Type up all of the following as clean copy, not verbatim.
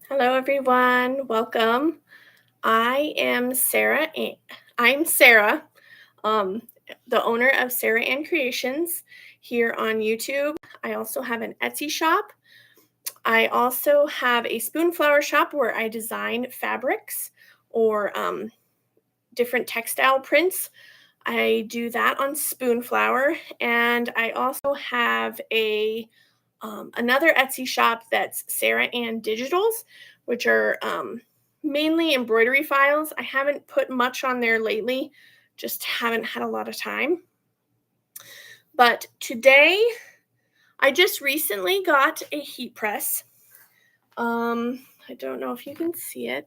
Hello, everyone. Welcome. I am Sarah. I'm Sarah, um, the owner of Sarah Ann Creations here on YouTube. I also have an Etsy shop. I also have a spoonflower shop where I design fabrics or different textile prints. I do that on Spoonflower, and I also have a another Etsy shop that's Sarah Ann Digitals, which are mainly embroidery files. I haven't put much on there lately, just haven't had a lot of time. But today, I just recently got a heat press. I don't know if you can see it.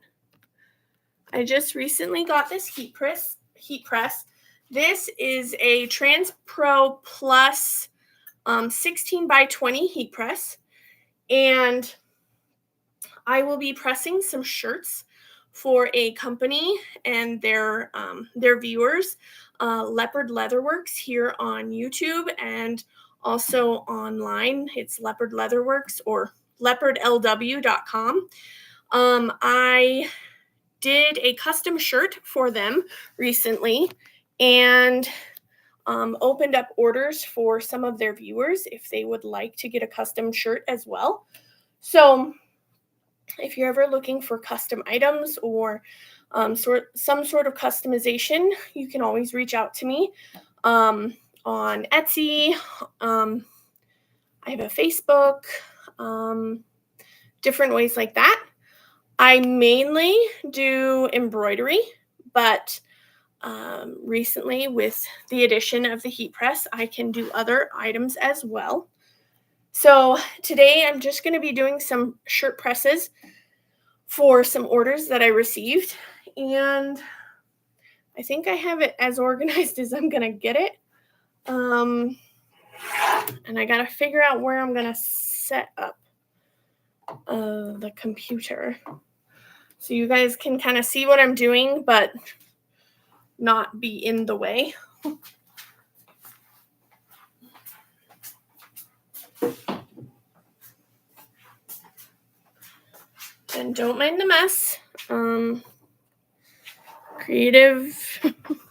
I just recently got this heat press. This is a Trans Pro Plus 16 by 20 heat press, and I will be pressing some shirts for a company and their viewers, Leopard Leatherworks here on YouTube and also online. It's Leopard Leatherworks or leopardlw.com. I did a custom shirt for them recently and opened up orders for some of their viewers if they would like to get a custom shirt as well. So if you're ever looking for custom items or some sort of customization, you can always reach out to me on Etsy. I have a Facebook, different ways like that. I mainly do embroidery, but recently with the addition of the heat press, I can do other items as well. So today I'm just going to be doing some shirt presses for some orders that I received, and I think I have it as organized as I'm going to get it. And I got to figure out where I'm going to set up the computer so you guys can kind of see what I'm doing, but not be in the way. And don't mind the mess.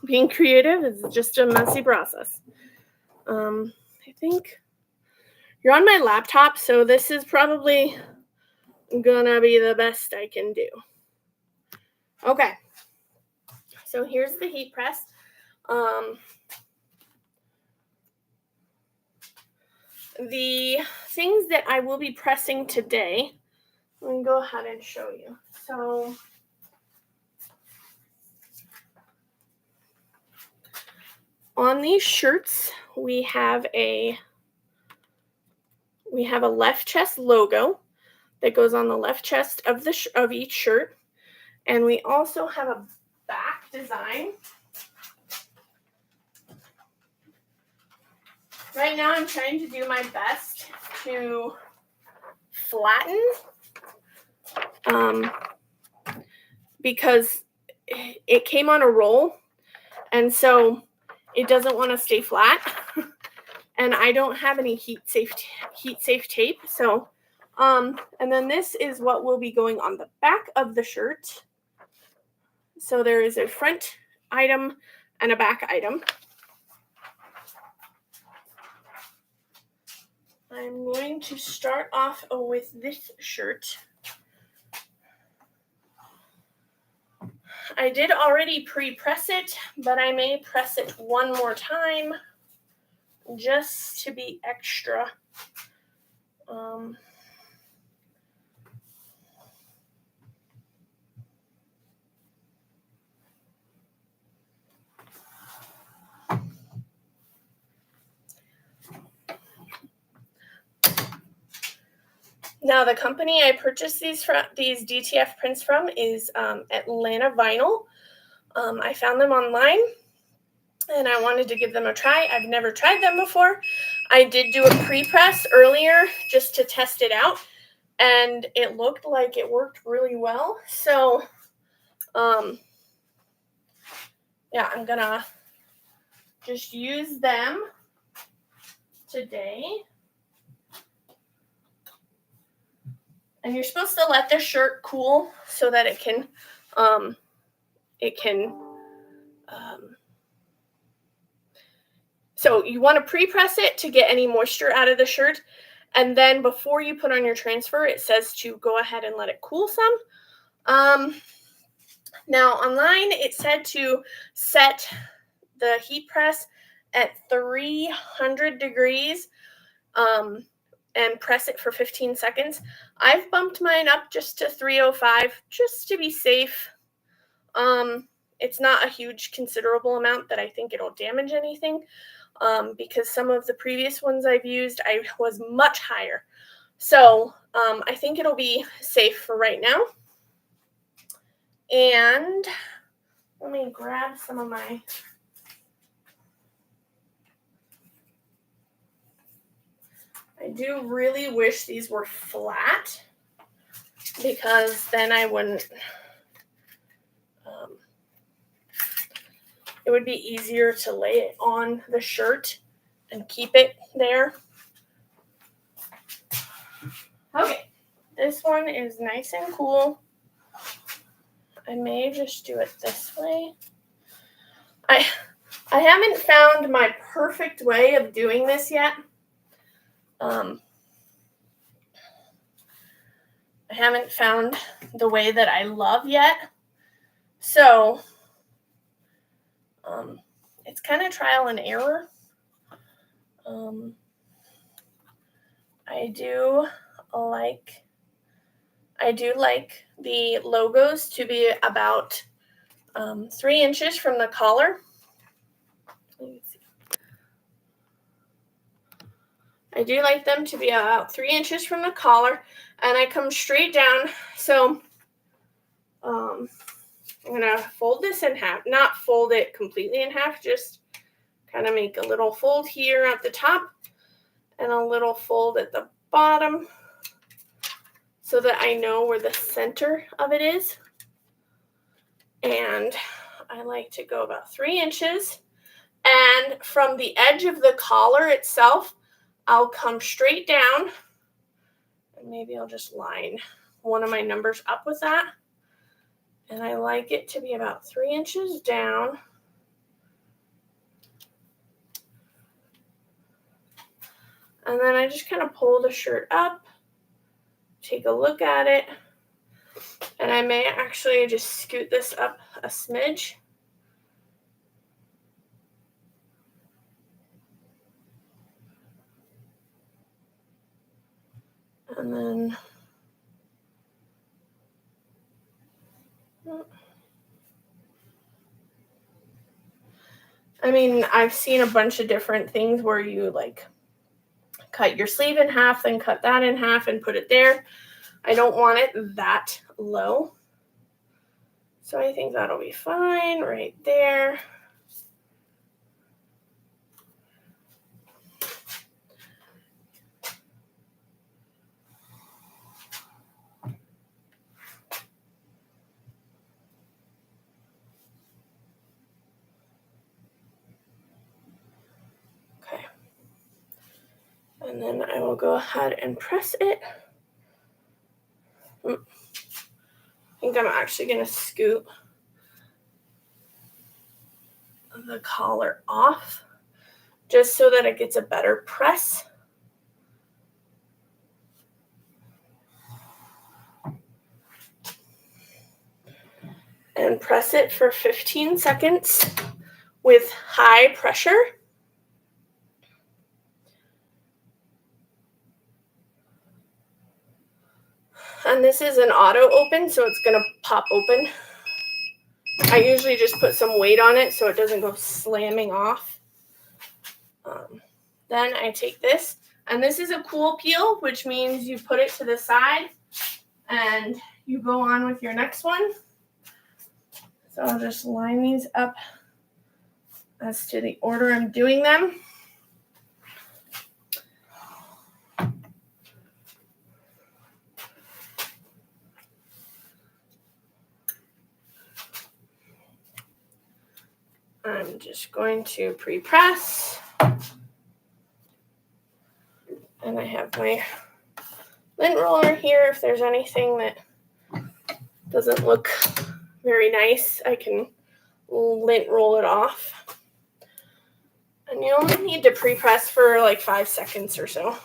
Being creative is just a messy process. I think you're on my laptop, so this is probably gonna be the best I can do. Okay, so here's the heat press. The things that I will be pressing today, let me go ahead and show you. So on these shirts, we have a left chest logo that goes on the left chest of each shirt, and we also have a back design. Right now, I'm trying to do my best to flatten, because it came on a roll, and so it doesn't want to stay flat. And I don't have any heat safe tape. So, and then this is what will be going on the back of the shirt. So there is a front item and a back item. I'm going to start off with this shirt. I did already pre-press it, but I may press it one more time just to be extra. Now, the company I purchased these DTF prints from is Atlanta Vinyl. I found them online, and I wanted to give them a try. I've never tried them before. I did do a pre-press earlier just to test it out, and it looked like it worked really well. So, yeah, I'm gonna just use them today. And you're supposed to let the shirt cool so that it can um, so you want to pre-press it to get any moisture out of the shirt. And then before you put on your transfer, it says to go ahead and let it cool some. Now online, it said to set the heat press at 300 degrees and press it for 15 seconds. I've bumped mine up just to 305 just to be safe. It's not a huge considerable amount that I think it'll damage anything, because some of the previous ones I've used, I was much higher. So I think it'll be safe for right now. And let me grab some of my... I do really wish these were flat, because then I wouldn't... it would be easier to lay it on the shirt and keep it there. Okay, this one is nice and cool. I may just do it this way. I haven't found my perfect way of doing this yet. I haven't found the way that I love yet. So it's kind of trial and error. I do like the logos to be about 3 inches from the collar. I do like them to be about 3 inches from the collar, and I come straight down. So I'm gonna fold this in half, not fold it completely in half, just kind of make a little fold here at the top and a little fold at the bottom so that I know where the center of it is. And I like to go about 3 inches. And from the edge of the collar itself, I'll come straight down. And maybe I'll just line one of my numbers up with that. And I like it to be about 3 inches down. And then I just kind of pull the shirt up, take a look at it, and I may actually just scoot this up a smidge. And then I mean, I've seen a bunch of different things where you like cut your sleeve in half, then cut that in half and put it there. I don't want it that low. So I think that'll be fine right there. Okay. And then I will go ahead and press it. I think I'm actually going to scoot the collar off just so that it gets a better press. And press it for 15 seconds with high pressure. And this is an auto open, so it's going to pop open. I usually just put some weight on it so it doesn't go slamming off. Then I take this, and this is a cool peel, which means you put it to the side and you go on with your next one. So I'll just line these up as to the order I'm doing them. I'm just going to pre-press. And I have my lint roller here. If there's anything that doesn't look very nice, I can lint roll it off. And you only need to pre-press for like 5 seconds or so.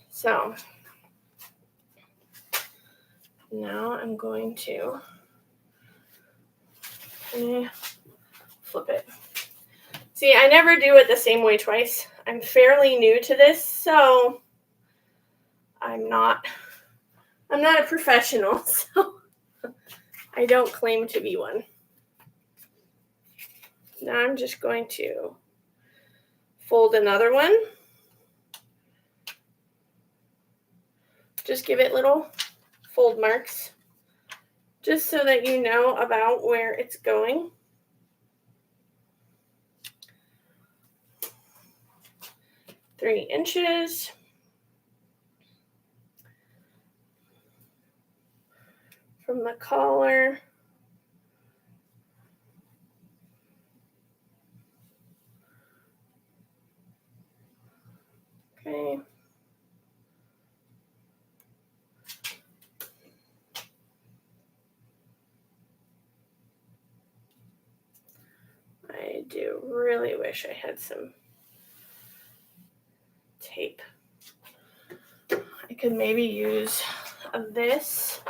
So now I'm going to flip it. See, I never do it the same way twice. I'm fairly new to this, so I'm not a professional, so I don't claim to be one. Now I'm just going to fold another one. Just give it little fold marks, just so that you know about where it's going. Three inches. From the collar. Okay. I do really wish I had some tape. I could maybe use this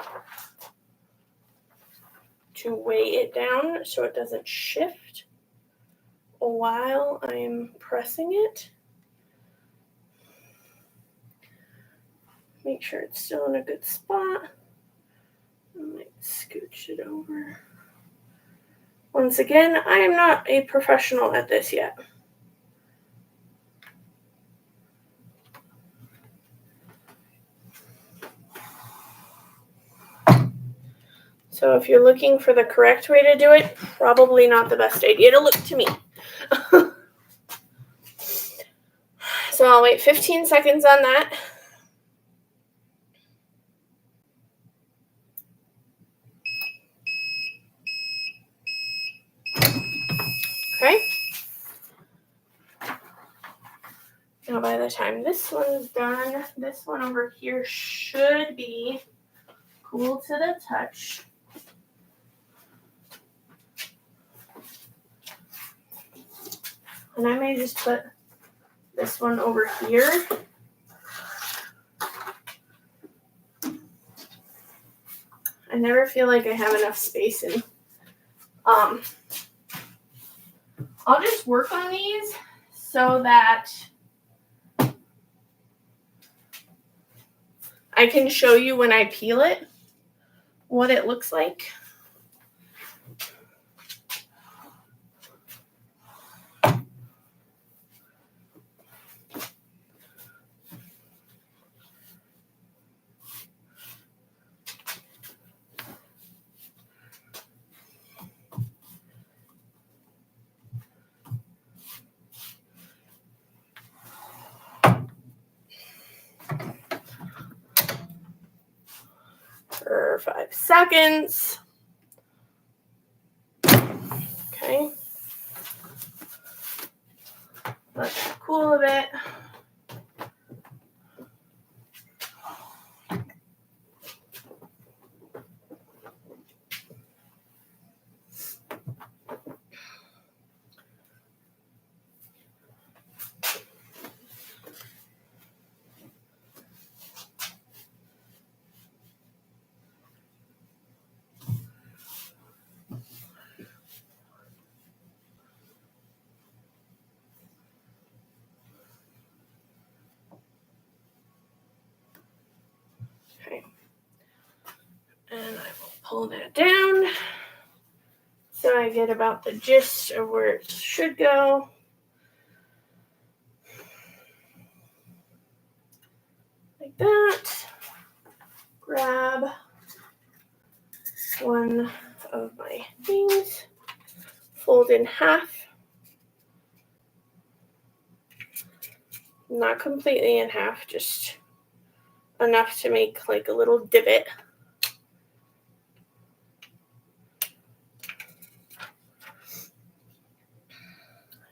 to weigh it down so it doesn't shift while I'm pressing it. Make sure it's still in a good spot. I might scooch it over. Once again, I am not a professional at this yet. So if you're looking for the correct way to do it, probably not the best idea to look to me. So I'll wait 15 seconds on that. Okay. Now by the time this one's done, this one over here should be cool to the touch. And I may just put this one over here. I never feel like I have enough space in. I'll just work on these so that I can show you when I peel it what it looks like. For 5 seconds. Okay. Let that cool a bit. Okay. And I will pull that down so I get about the gist of where it should go. Like that. Grab one of my things, fold in half. Not completely in half, just enough to make like a little divot.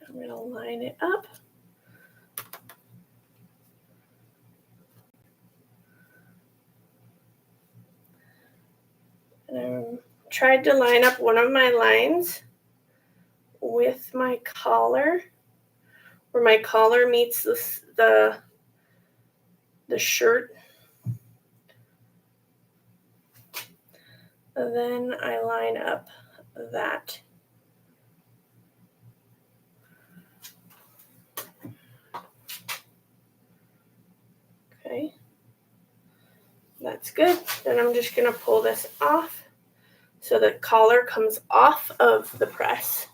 I'm going to line it up. And I tried to line up one of my lines with my collar, where my collar meets the shirt. And then I line up that. Okay, that's good. Then I'm just going to pull this off so the collar comes off of the press.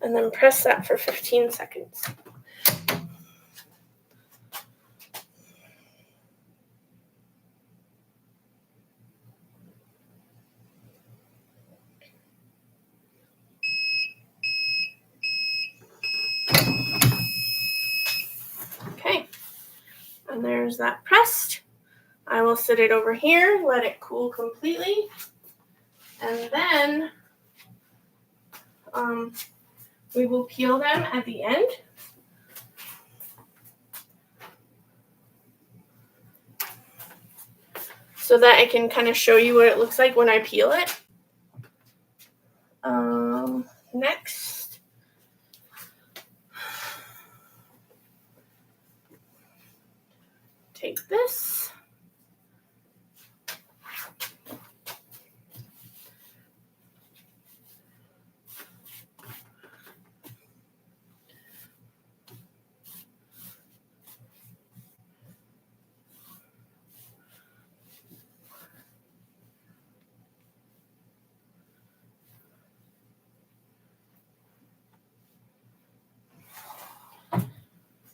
And then press that for 15 seconds. Okay, and there's that pressed. I will sit it over here, let it cool completely, and then we will peel them at the end. So that I can kind of show you what it looks like when I peel it. Next, take this.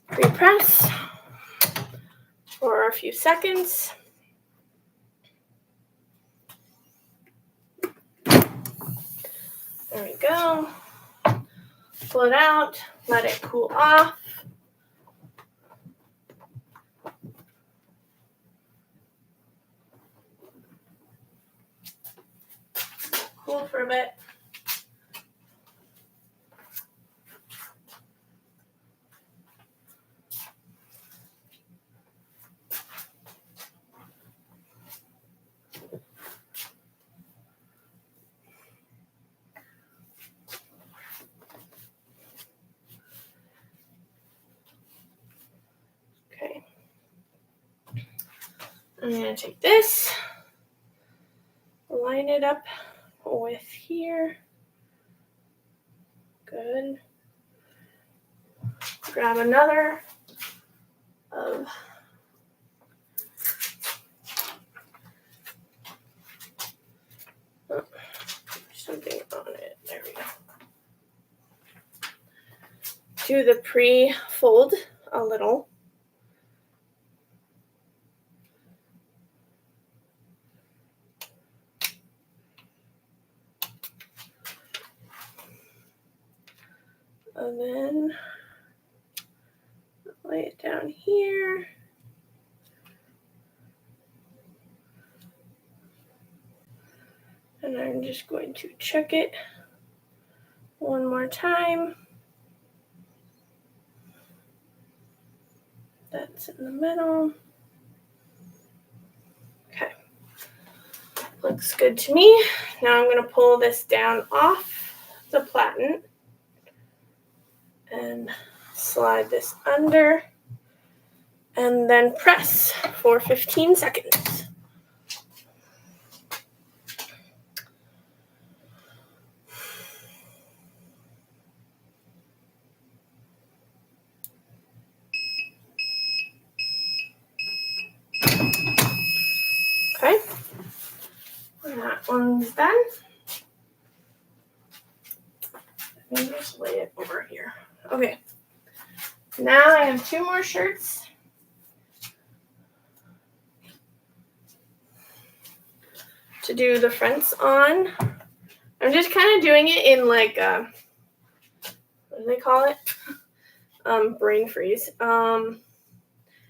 Pre-press for a few seconds. There we go. Pull it out, let it cool off. Cool for a bit. Okay. I'm going to take this, line it up with here. Good. Grab another of something on it. There we go. Do the pre-fold a little. And then lay it down here. And I'm just going to check it one more time. That's in the middle. Okay. Looks good to me. Now I'm going to pull this down off the platen and slide this under and then press for 15 seconds. Okay, and that one's done. Let me just lay it over here. Okay, now I have 2 more shirts. To do the fronts on. I'm just kind of doing it in like, what do they call it? Brain freeze. An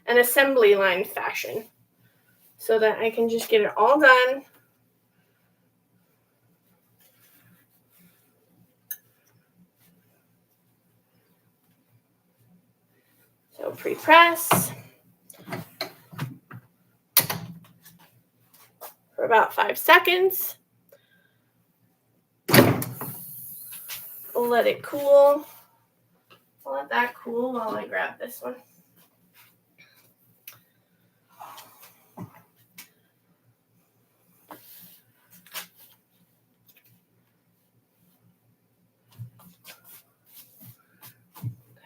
assembly line fashion. So that I can just get it all done. So pre-press for about 5 seconds. We'll let it cool. I'll let that cool while I grab this one.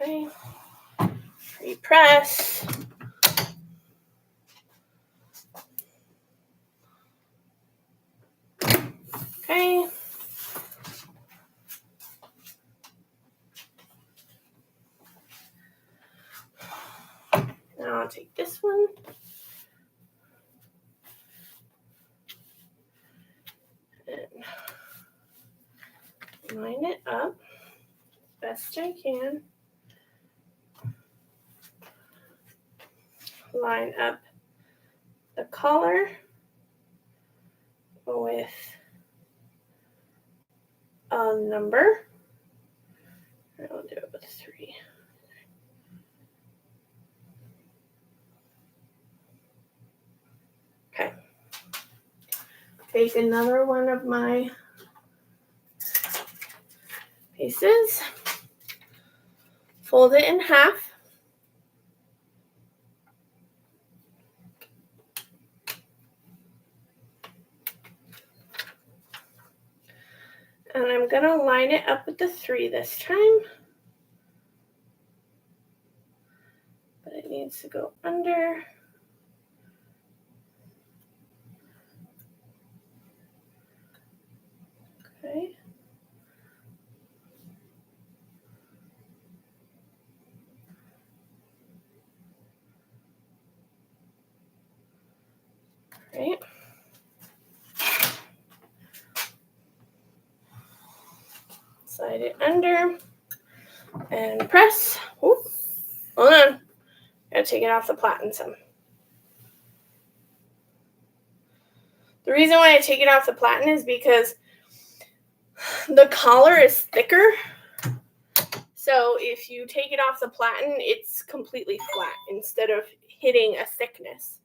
Okay, pre-press. Okay. Now I'll take this one. And line it up best I can. Line up the collar with a number. I'll do it with 3. Okay. Take another one of my pieces, fold it in half, and I'm going to line it up with the 3 this time, but it needs to go under. Okay. Right. Slide it under and press. Ooh, hold on. Gotta take it off the platen some. The reason why I take it off the platen is because the collar is thicker. So if you take it off the platen, it's completely flat instead of hitting a thickness.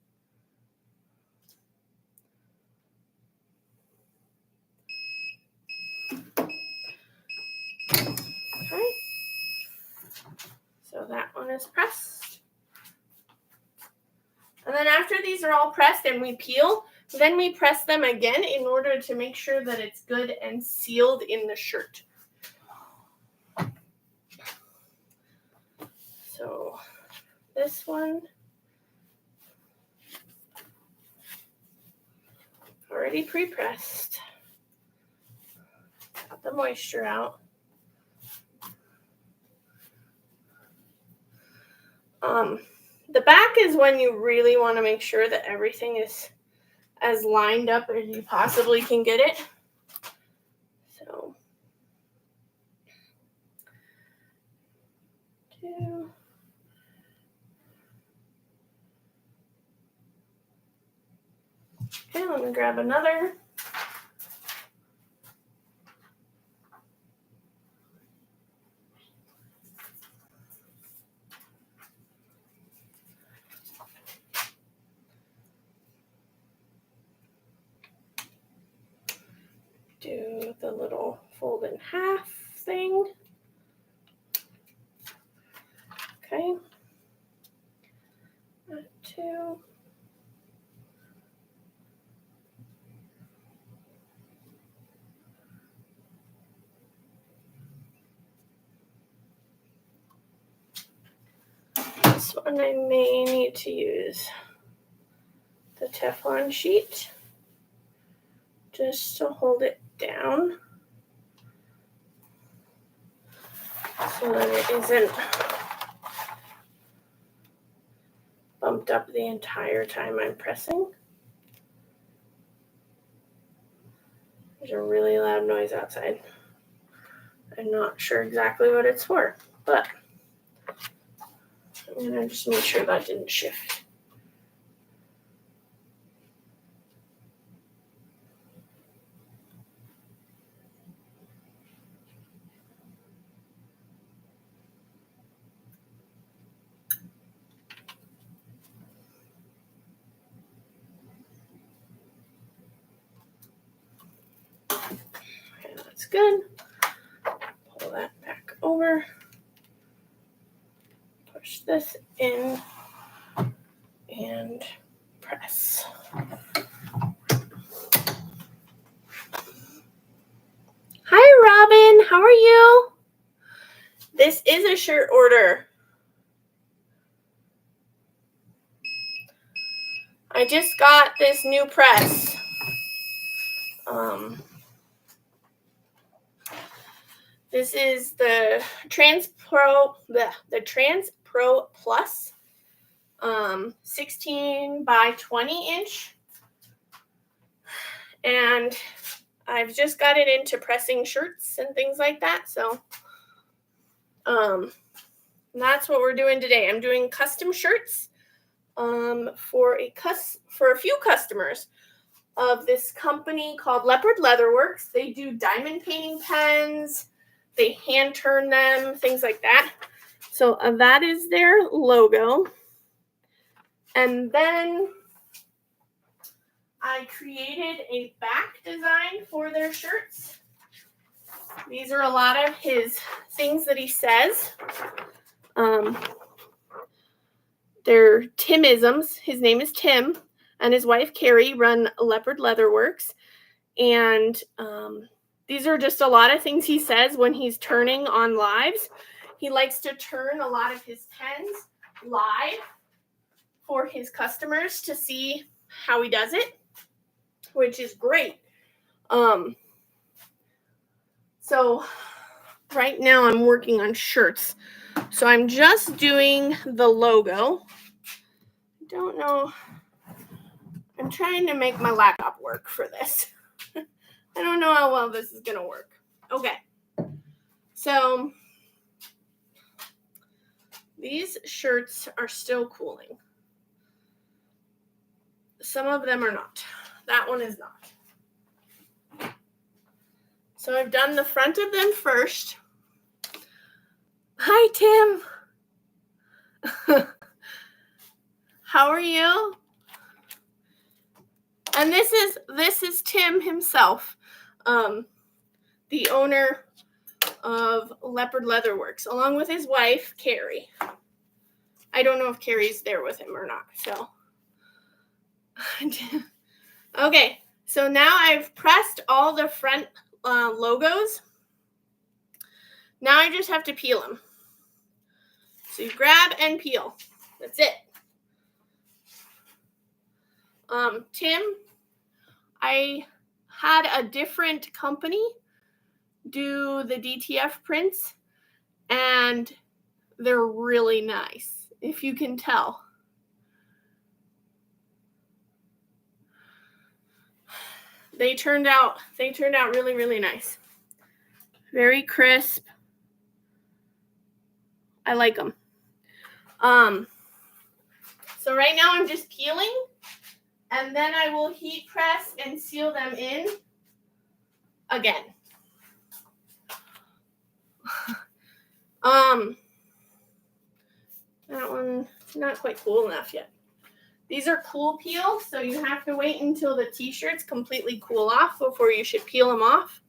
Okay. So that one is pressed. And then after these are all pressed and we peel, then we press them again in order to make sure that it's good and sealed in the shirt. So this one, already pre-pressed. Got the moisture out. The back is when you really want to make sure that everything is as lined up as you possibly can get it. So, 2. Okay, let me grab another. Do the little fold in half thing. Okay. 2. This one I may need to use the Teflon sheet just to hold it down so that it isn't bumped up the entire time I'm pressing. There's a really loud noise outside. I'm not sure exactly what it's for, but I'm going to just make sure that didn't shift. good. Pull that back over. Push this in and press. Hi, Robin. How are you? This is a shirt order. I just got this new press. This is the Trans Pro Plus, 16 by 20 inch, and I've just got it into pressing shirts and things like that. So, that's what we're doing today. I'm doing custom shirts, for a few customers of this company called Leopard Leatherworks. They do diamond painting pens. They hand turn them, things like that. So that is their logo. And then I created a back design for their shirts. These are a lot of his things that he says. They're Timisms. His name is Tim, and his wife Carrie run Leopard Leatherworks. And these are just a lot of things he says when he's turning on lives. He likes to turn a lot of his pens live for his customers to see how he does it, which is great. So right now I'm working on shirts. So I'm just doing the logo. I don't know. I'm trying to make my laptop work for this. I don't know how well this is going to work. Okay. So these shirts are still cooling. Some of them are not. That one is not. So I've done the front of them first. Hi, Tim. How are you? And this is Tim himself, the owner of Leopard Leatherworks, along with his wife, Carrie. I don't know if Carrie's there with him or not. So, okay. So now I've pressed all the front logos. Now I just have to peel them. So you grab and peel. That's it. Tim, I had a different company do the DTF prints, and they're really nice, if you can tell. They turned out really, really nice. Very crisp. I like them. So right now I'm just peeling, and then I will heat press and seal them in again. That one's not quite cool enough yet. These are cool peel, so you have to wait until the t-shirts completely cool off before you should peel them off.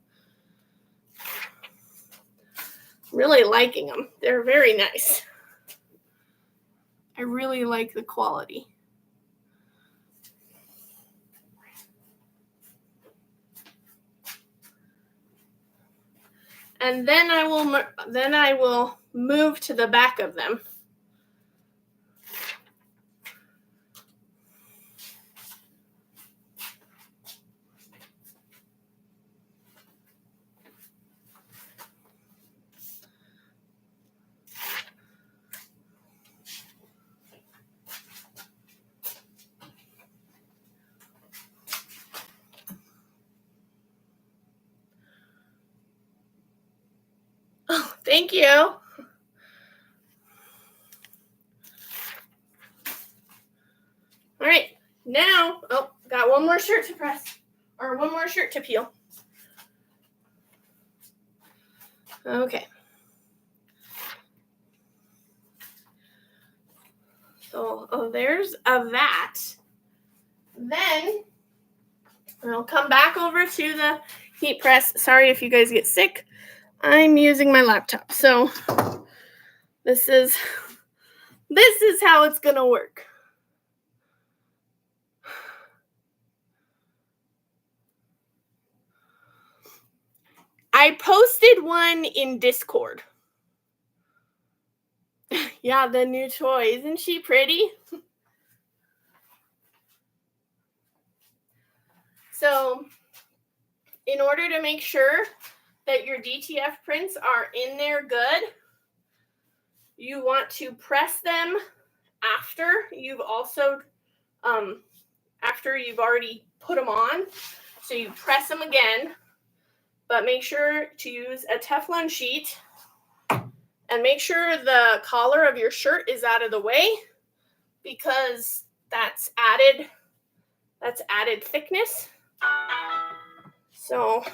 Really liking them. They're very nice. I really like the quality. And then I will move to the back of them. Oh, thank you. All right, now, got one more shirt to press, or one more shirt to peel. Okay. So, there's that. Then I'll come back over to the heat press. Sorry if you guys get sick. I'm using my laptop. So this is how it's going to work. I posted one in Discord. Yeah, the new toy. Isn't she pretty? So, in order to make sure that your DTF prints are in there good, you want to press them after you've already put them on. So you press them again, but make sure to use a Teflon sheet and make sure the collar of your shirt is out of the way, because that's added thickness. So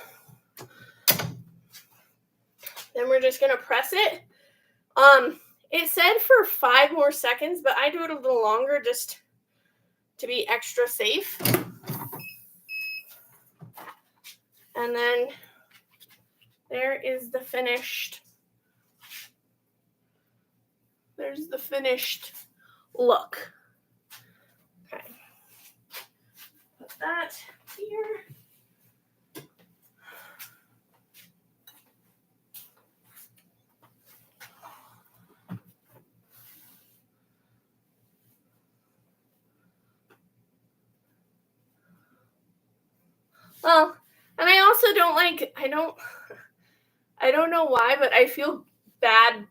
then we're just going to press it. It said for 5 more seconds, but I do it a little longer just to be extra safe. And then there is the finished. There's the finished look. Okay. Put that here. Well, and I also don't like, I don't know why, but I feel bad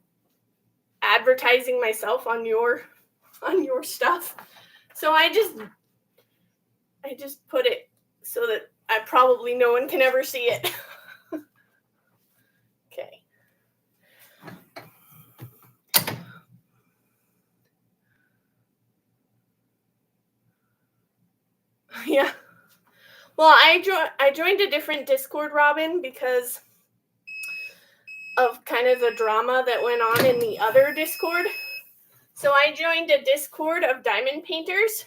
advertising myself on your stuff. So I just put it so that probably no one can ever see it. Okay. Yeah. Well, I joined a different Discord, Robin, because of kind of the drama that went on in the other Discord. So I joined a Discord of diamond painters,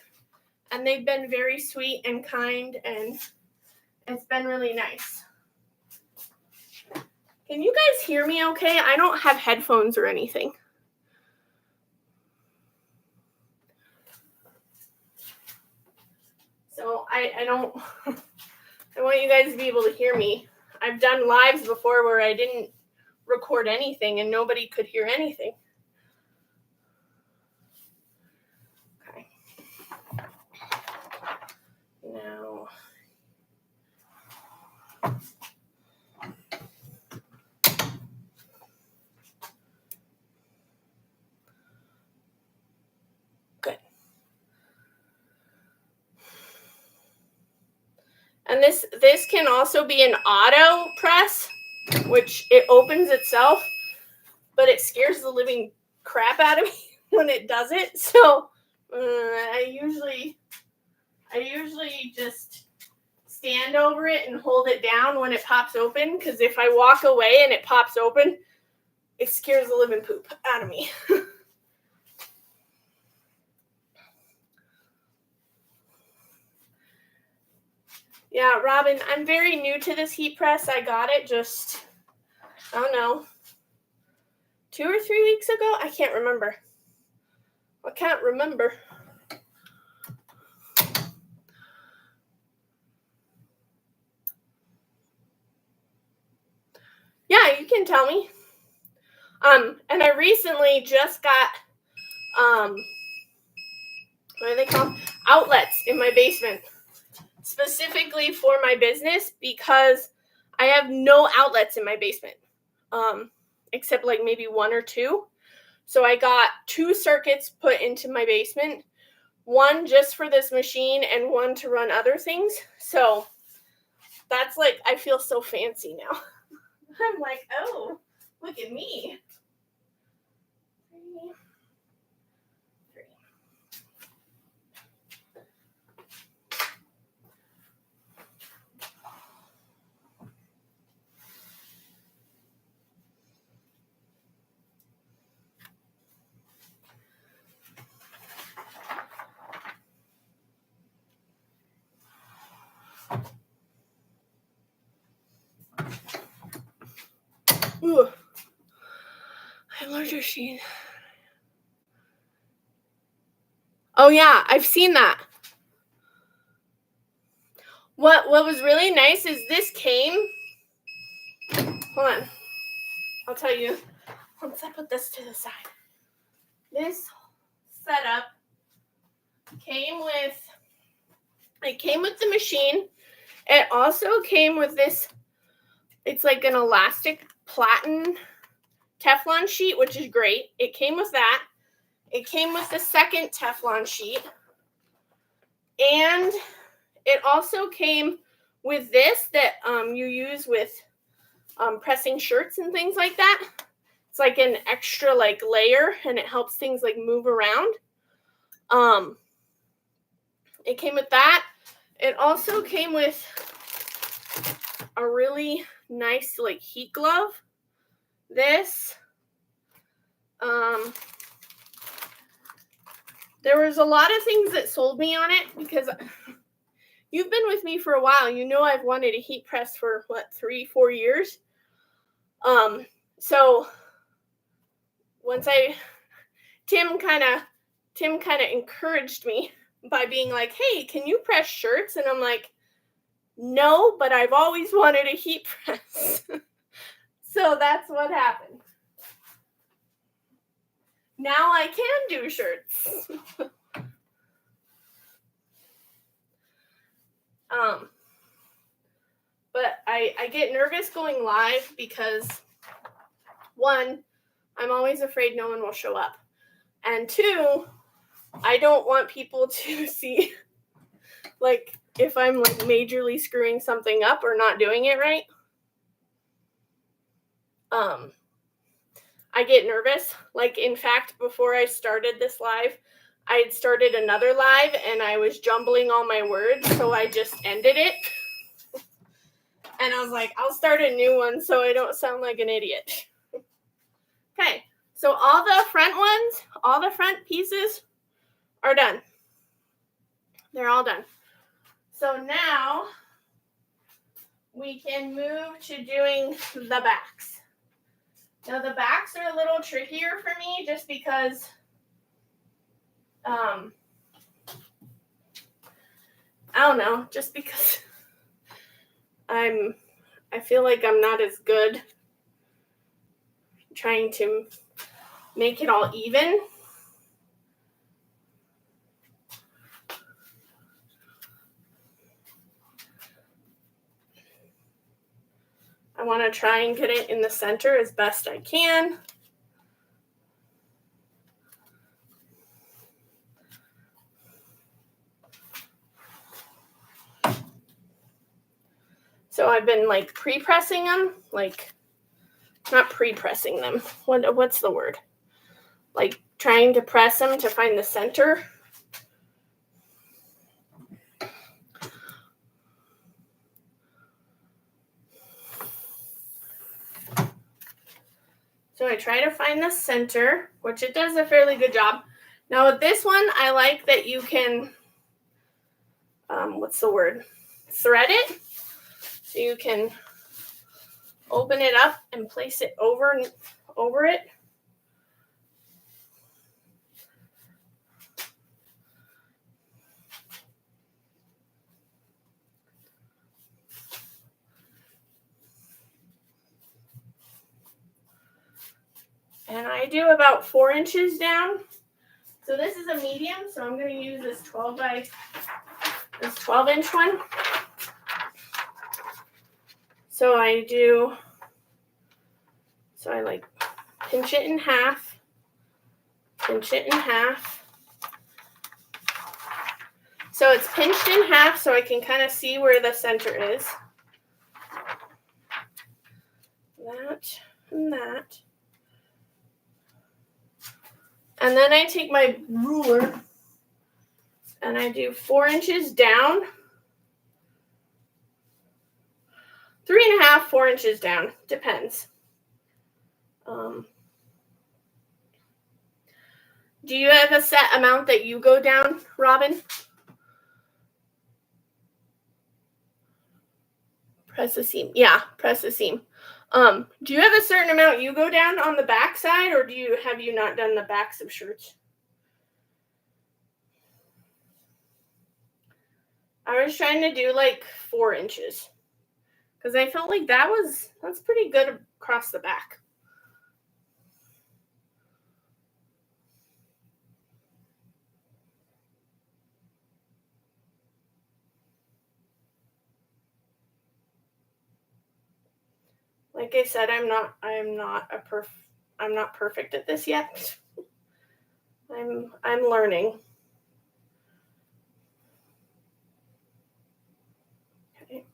and they've been very sweet and kind, and it's been really nice. Can you guys hear me okay? I don't have headphones or anything. So I don't I want you guys to be able to hear me. I've done lives before where I didn't record anything and nobody could hear anything. Okay. Now, good. And this can also be an auto press, which it opens itself, but it scares the living crap out of me when it does it. So I usually just stand over it and hold it down when it pops open, because if I walk away and it pops open, it scares the living poop out of me. Yeah, Robin, I'm very new to this heat press. I got it just, I don't know, 2 or 3 weeks ago. I can't remember. Yeah, you can tell me. And I recently just got, what are they called? Outlets in my basement, specifically for my business, because I have no outlets in my basement, except like maybe 1 or 2. So I got 2 circuits put into my basement, one just for this machine and one to run other things. So that's like, I feel so fancy now. I'm like, oh, look at me. 3, 3. Ooh. I learned your sheet. Oh yeah, I've seen that. What was really nice is this came. Hold on. I'll tell you. Once I put this to the side. This setup came with the machine. It also came with this. It's like an elastic platen Teflon sheet, which is great. It came with that. It came with the second Teflon sheet. And it also came with this that you use with pressing shirts and things like that. It's like an extra like layer, and it helps things like move around. It came with that. It also came with a really nice like heat glove. This. There was a lot of things that sold me on it because you've been with me for a while. You know I've wanted a heat press for 3-4 years. So once Tim kind of encouraged me by being like, "Hey, can you press shirts?" And I'm like, "No, but I've always wanted a heat press." So that's what happened. Now I can do shirts. But I get nervous going live because, one, I'm always afraid no one will show up. And two, I don't want people to see like if I'm like majorly screwing something up or not doing it right. I get nervous. Like, in fact, before I started this live, I had started another live and I was jumbling all my words, so I just ended it. And I was like, I'll start a new one so I don't sound like an idiot. Okay, so all the front pieces are done. They're all done. So now we can move to doing the backs. Now the backs are a little trickier for me just because I don't know, just because I feel like I'm not as good trying to make it all even. I want to try and get it in the center as best I can. So I've been like pre-pressing them, like not pre-pressing them. What's the word? Like trying to press them to find the center. So I try to find the center, which it does a fairly good job. Now with this one, I like that you can, thread it. So you can open it up and place it over it. And I do about 4 inches down. So this is a medium, so I'm going to use this 12-inch one. So I like pinch it in half, pinch it in half. So it's pinched in half so I can kind of see where the center is. That and that. And then I take my ruler and I do 4 inches down. 3.5, 4 inches down, depends. Do you have a set amount that you go down, Robin? Press the seam. Yeah, press the seam. Do you have a certain amount you go down on the back side, or have you not done the backs of shirts? I was trying to do like 4 inches because I felt like that's pretty good across the back. Like I said, I'm not perfect at this yet. I'm learning. Okay.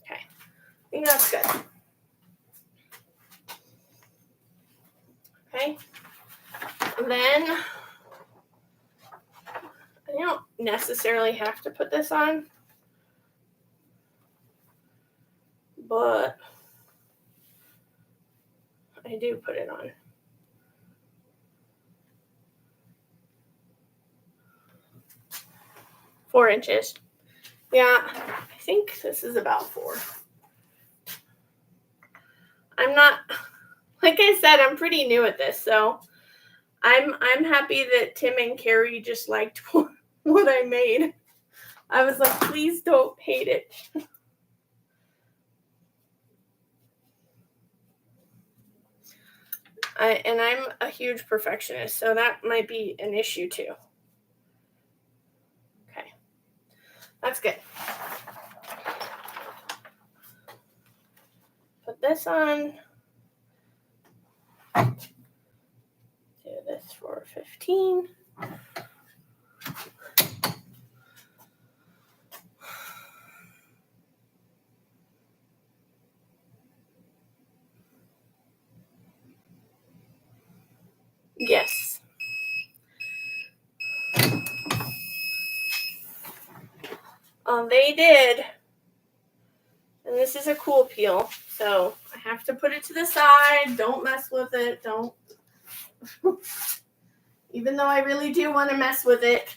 Okay. I think that's good. Okay. And then I don't necessarily have to put this on, but I do put it on. Four inches. Yeah, I think this is about 4. I'm not, like I said, I'm pretty new at this, so I'm happy that Tim and Carrie just liked what I made. I was like, please don't hate it. And I'm a huge perfectionist, so that might be an issue too. Okay, that's good. Put this on. Do this for 15. Yes. They did. And this is a cool peel, so I have to put it to the side. Don't mess with it. Don't. Even though I really do want to mess with it.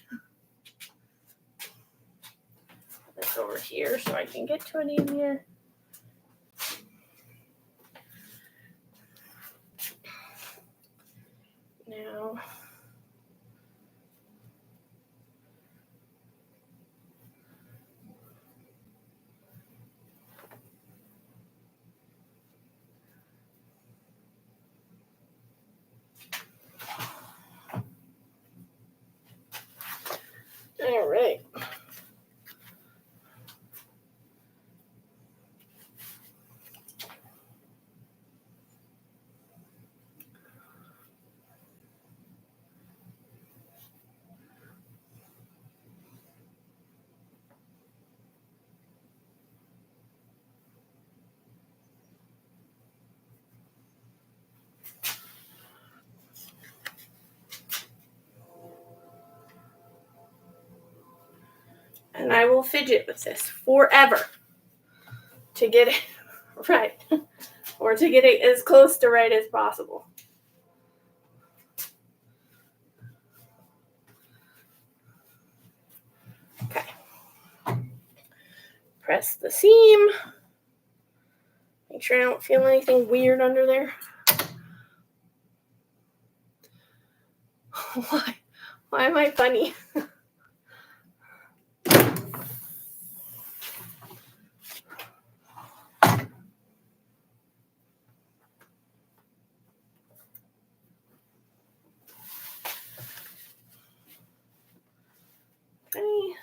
Put this over here so I can get to it easier. Now. All right. And I will fidget with this forever to get it right, or to get it as close to right as possible. Okay. Press the seam. Make sure I don't feel anything weird under there. Why am I funny? Okay.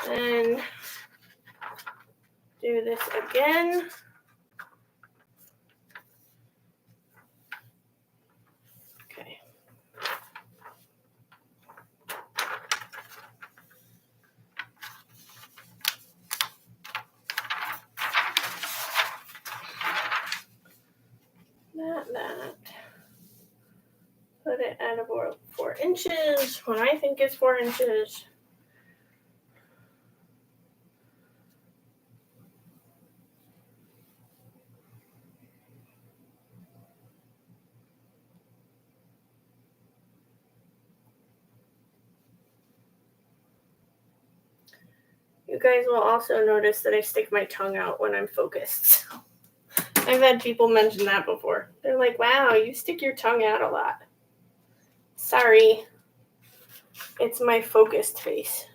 And do this again. Okay. That. Put it at about 4 inches. What I think is 4 inches. You guys will also notice that I stick my tongue out when I'm focused. I've had people mention that before. They're like, wow, you stick your tongue out a lot. Sorry. It's my focused face.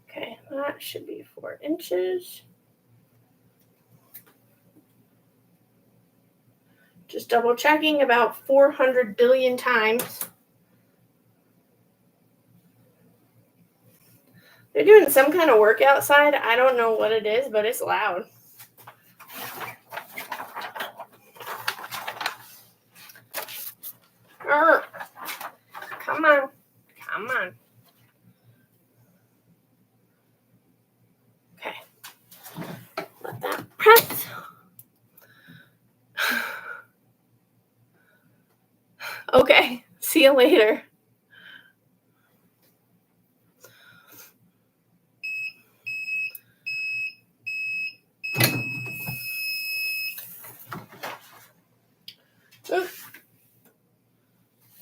Okay, that should be 4 inches. Just double checking about 400 billion times. They're doing some kind of work outside. I don't know what it is, but it's loud. Come on. Come on. Okay. Let that press. Okay. See you later. Oops.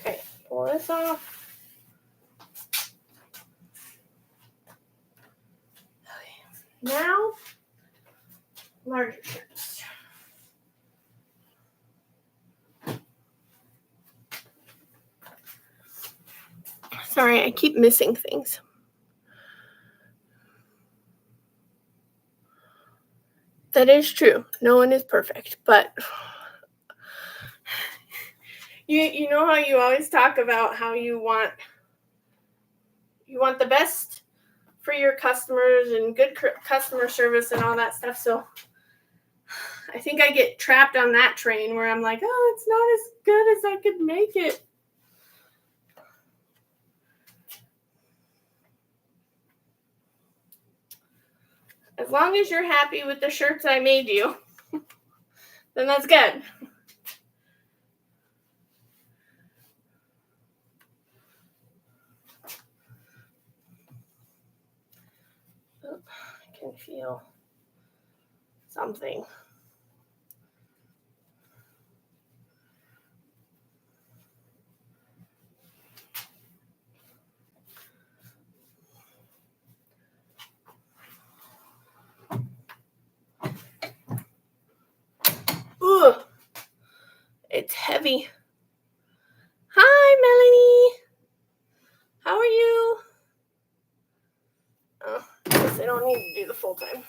Okay. Pull this off. Now, larger shirts. Sorry, I keep missing things. That is true. No one is perfect, but you know how you always talk about how you want the best for your customers and good customer service and all that stuff. So I think I get trapped on that train where I'm like, oh, it's not as good as I could make it. As long as you're happy with the shirts I made you, then that's good. Oh, I can feel something. Ooh, it's heavy. Hi, Melanie. How are you? Oh, I guess I don't need to do the full time.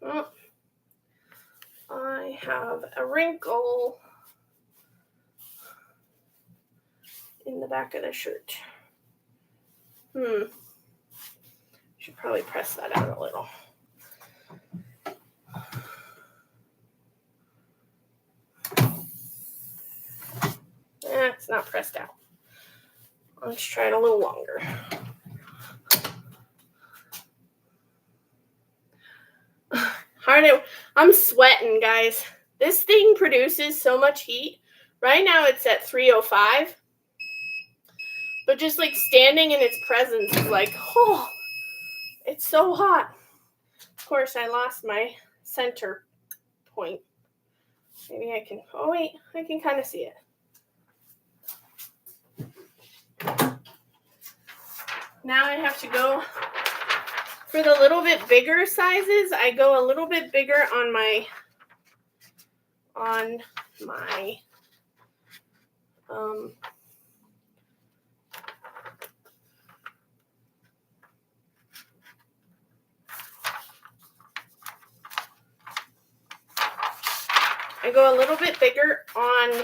Oh, I have a wrinkle in the back of the shirt. Should probably press that out a little. It's not pressed out. Let's try it a little longer. I'm sweating, guys. This thing produces so much heat. Right now it's at 305. But just like standing in its presence is like, oh, it's so hot. Of course, I lost my center point. Maybe I can, oh wait, I can kind of see it. Now I have to go, for the little bit bigger sizes, I go a little bit bigger on my I go a little bit bigger on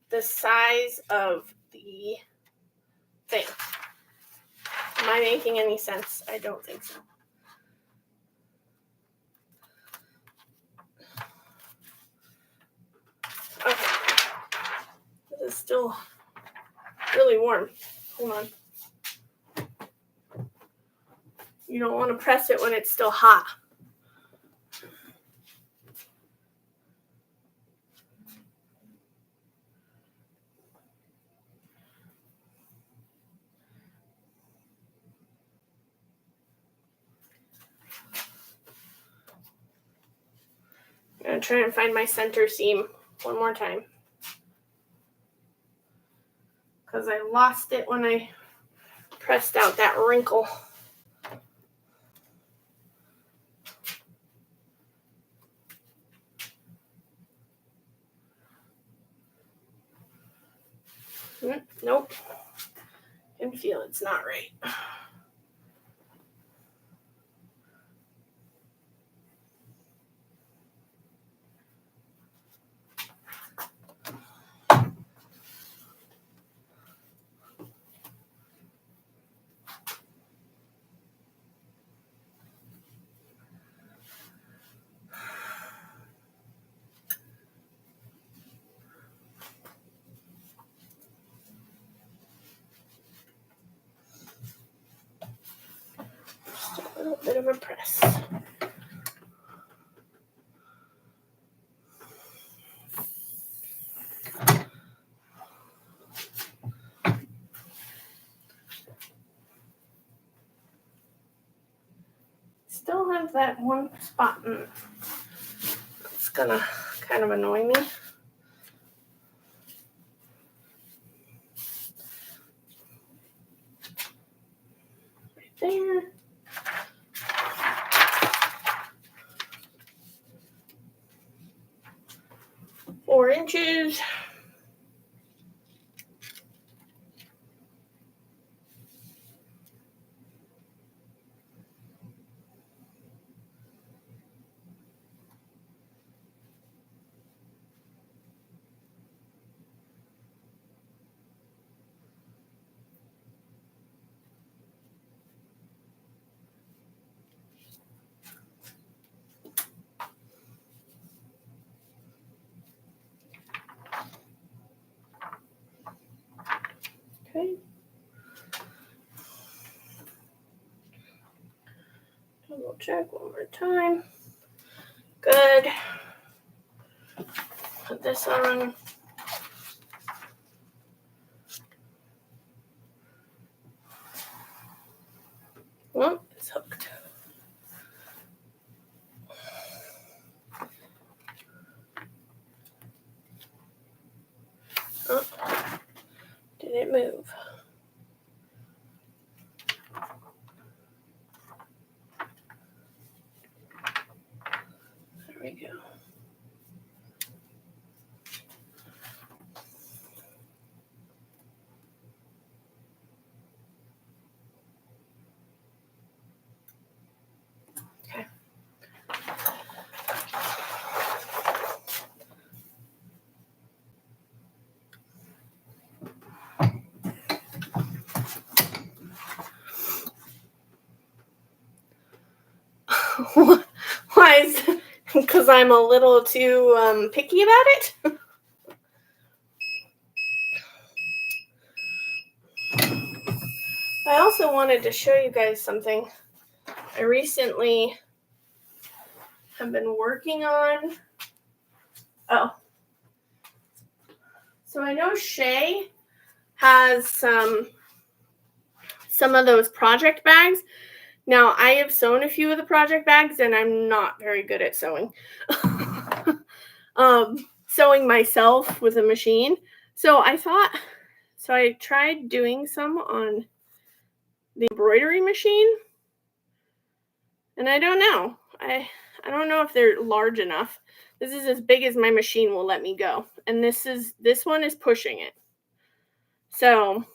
the size of the thing. Am I making any sense? I don't think so. Okay. This is still really warm. Hold on. You don't want to press it when it's still hot. I'm going to try and find my center seam one more time, because I lost it when I pressed out that wrinkle. Nope. I can feel it's not right. Just a little bit of a press. Still have that one spot, and it's gonna kind of annoy me. Right there. Four inches. Okay. Double check one more time. Good. Put this on. Well, it's hooked. Oh, did it move? There we go. Okay. Why is it? Because I'm a little too picky about it? I also wanted to show you guys something. I recently have been working on. Oh. So I know Shay has some of those project bags. Now, I have sewn a few of the project bags, and I'm not very good at sewing. Sewing myself with a machine. So I tried doing some on the embroidery machine, and I don't know. I don't know if they're large enough. This is as big as my machine will let me go, and this one is pushing it. So,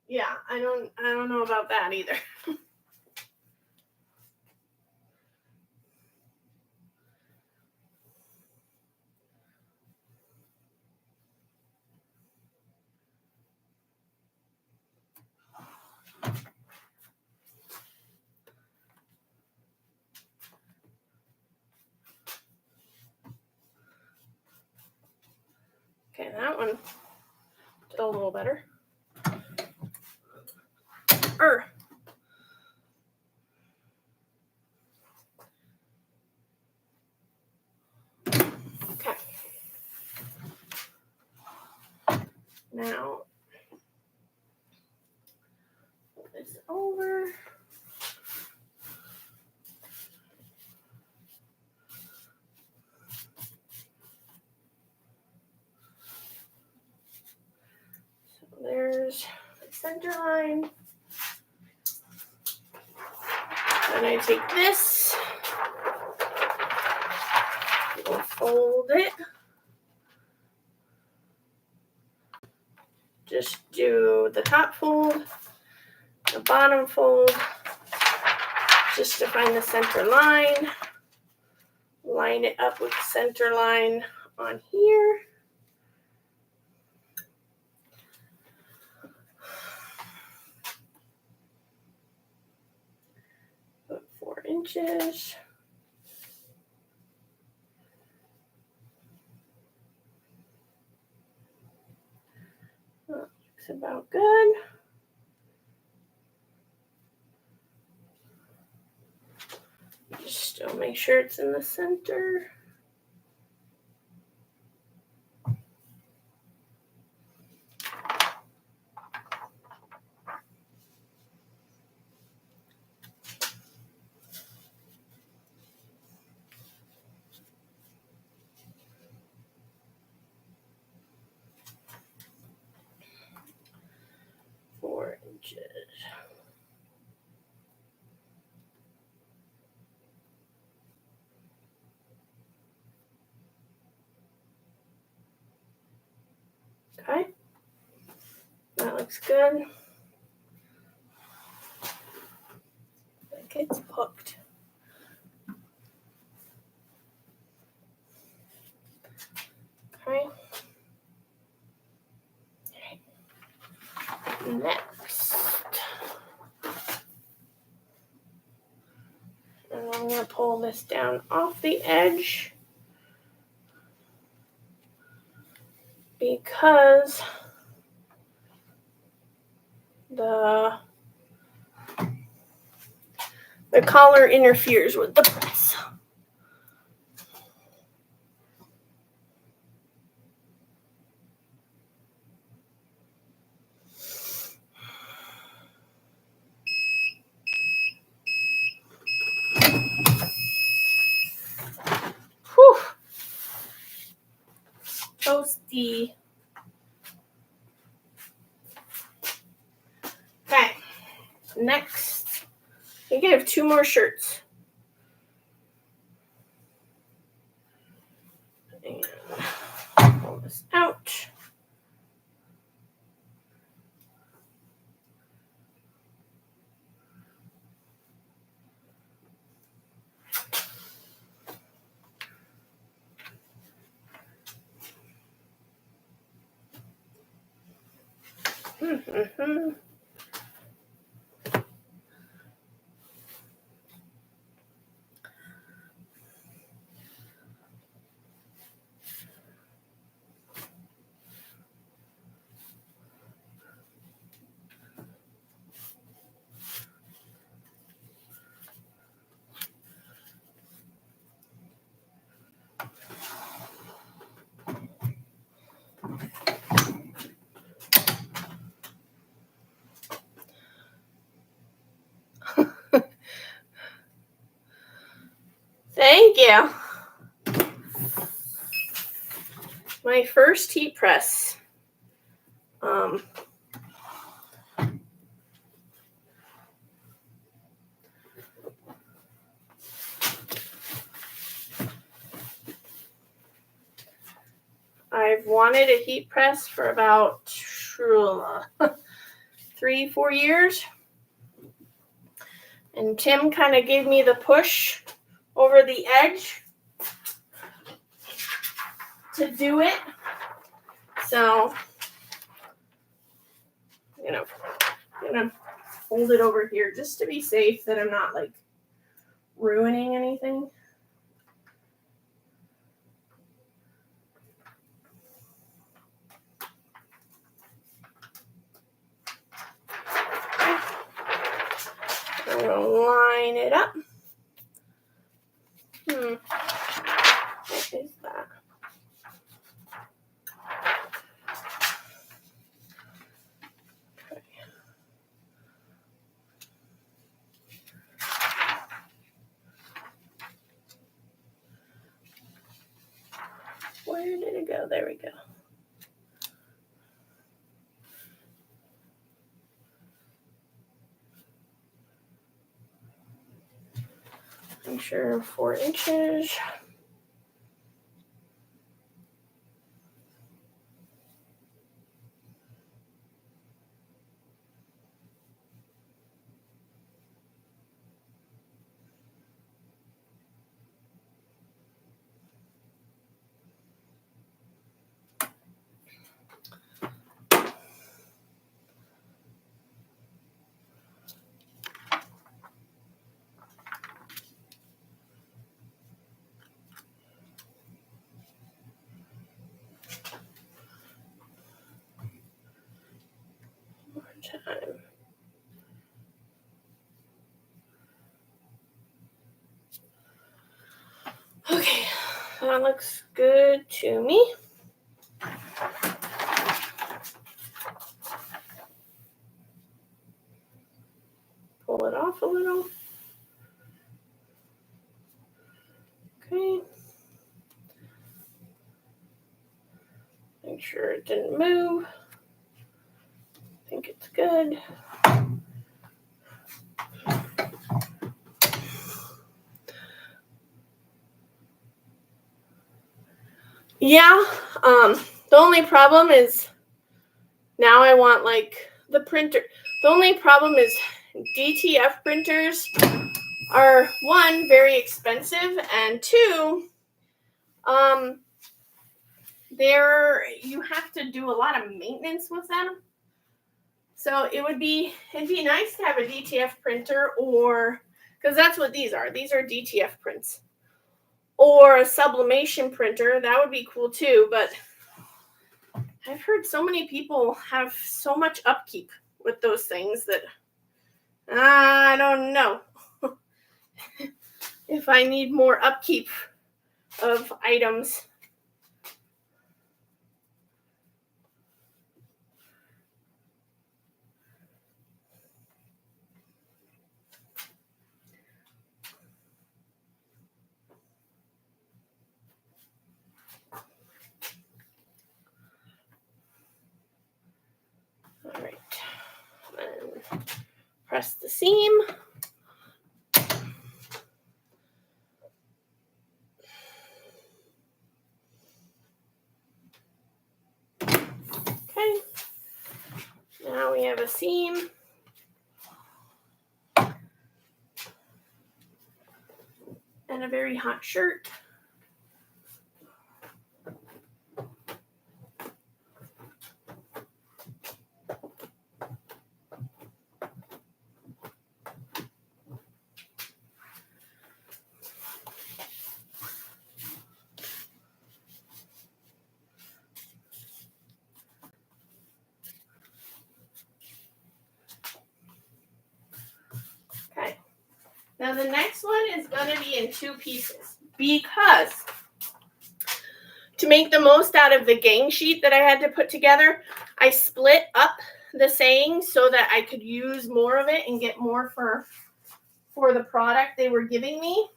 yeah, I don't know about that either. that one did a little better. Okay. Now, put this over. So there's the center line. Then I take this, we'll fold it. Just do the top fold, the bottom fold, just to find the center line. Line it up with the center line on here. Put 4 inches. That looks about good. Just still make sure it's in the center. Okay, that looks good. I think it's hooked. Okay. Next, and I'm going to pull this down off the edge because the collar interferes with the press. Whew. Toasty. Okay, next, I think I have 2 more shirts. And pull this out. Thank you. My first heat press. I've wanted a heat press for about 3-4 years. And Tim kind of gave me the push over the edge to do it. So, I'm going to hold it over here just to be safe that I'm not like ruining anything. I'm going to line it up. What is that? Okay. Where did it go? There we go. Make sure 4 inches. More time. Okay, that looks good to me. Pull it off a little. Okay. Make sure it didn't move. I think it's good. Yeah, the only problem is now I want like the printer. The only problem is DTF printers are, one, very expensive, and two, you have to do a lot of maintenance with them. So it'd be nice to have a DTF printer, or because that's what these are. These are DTF prints. Or a sublimation printer, that would be cool too, but I've heard so many people have so much upkeep with those things that I don't know if I need more upkeep of items. All right, then press the seam. Okay, now we have a seam. And a very hot shirt. Okay. Now the next one is going to be in 2 pieces because to make the most out of the gang sheet that I had to put together, I split up the saying so that I could use more of it and get more for the product they were giving me.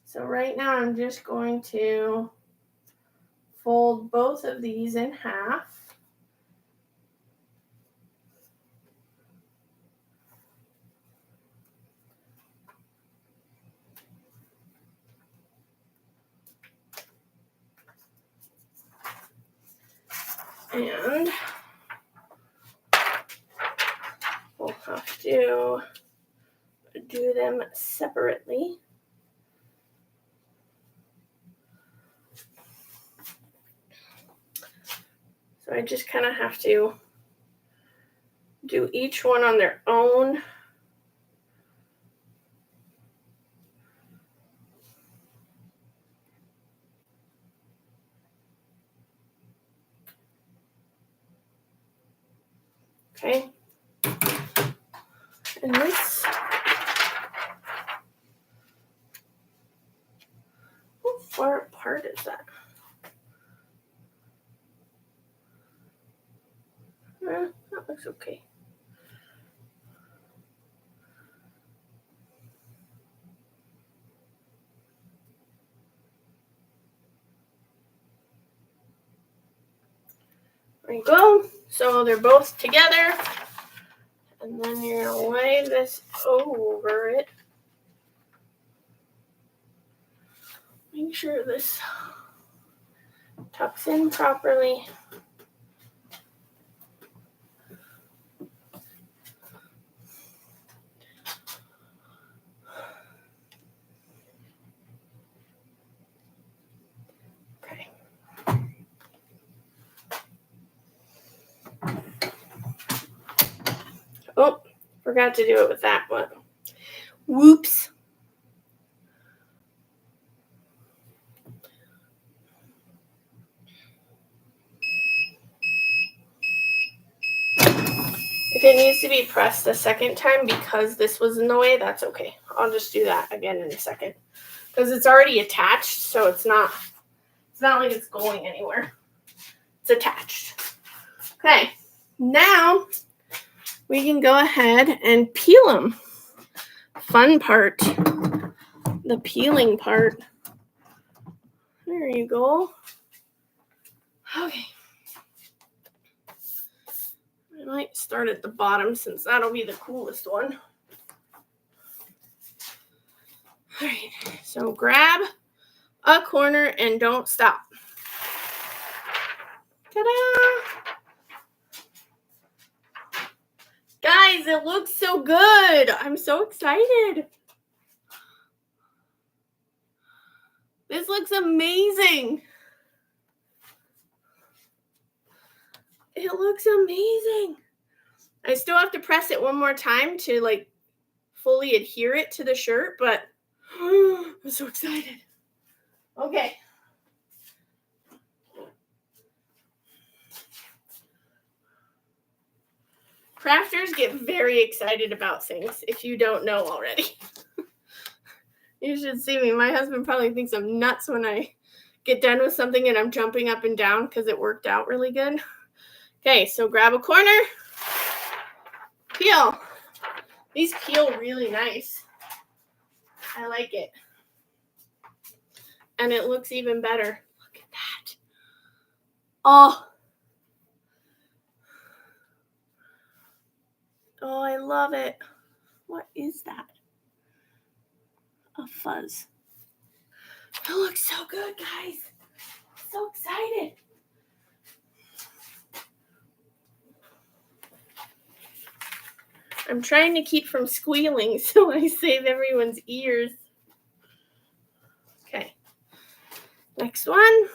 So right now I'm just going to fold both of these in half. And we'll have to do them separately. So I just kind of have to do each one on their own. Okay. And this, how far apart is that? That looks okay. There you go. So they're both together. And then you're going to lay this over it. Make sure this tucks in properly. Okay. Oh, forgot to do it with that one. Whoops. If it needs to be pressed a second time because this was in the way, that's okay. I'll just do that again in a second. Because it's already attached, so it's not like it's going anywhere. It's attached. Okay, now we can go ahead and peel them. Fun part, the peeling part. There you go. Okay. I might start at the bottom since that'll be the coolest one. All right, so grab a corner and don't stop. Ta-da! Guys, it looks so good. I'm so excited. This looks amazing. It looks amazing. I still have to press it one more time to like fully adhere it to the shirt, but I'm so excited. Okay. Crafters get very excited about things if you don't know already. You should see me. My husband probably thinks I'm nuts when I get done with something and I'm jumping up and down because it worked out really good. Okay, so grab a corner. Peel. These peel really nice. I like it. And it looks even better. Look at that. Oh, I love it. What is that? A fuzz. It looks so good, guys. I'm so excited. I'm trying to keep from squealing so I save everyone's ears. Okay. Next one.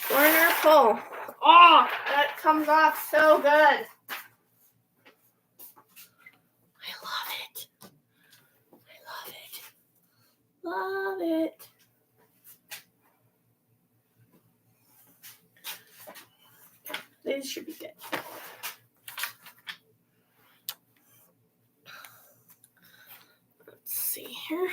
Corner pull. Oh, that comes off so good. I love it. I love it. Love it. These should be good. Let's see here.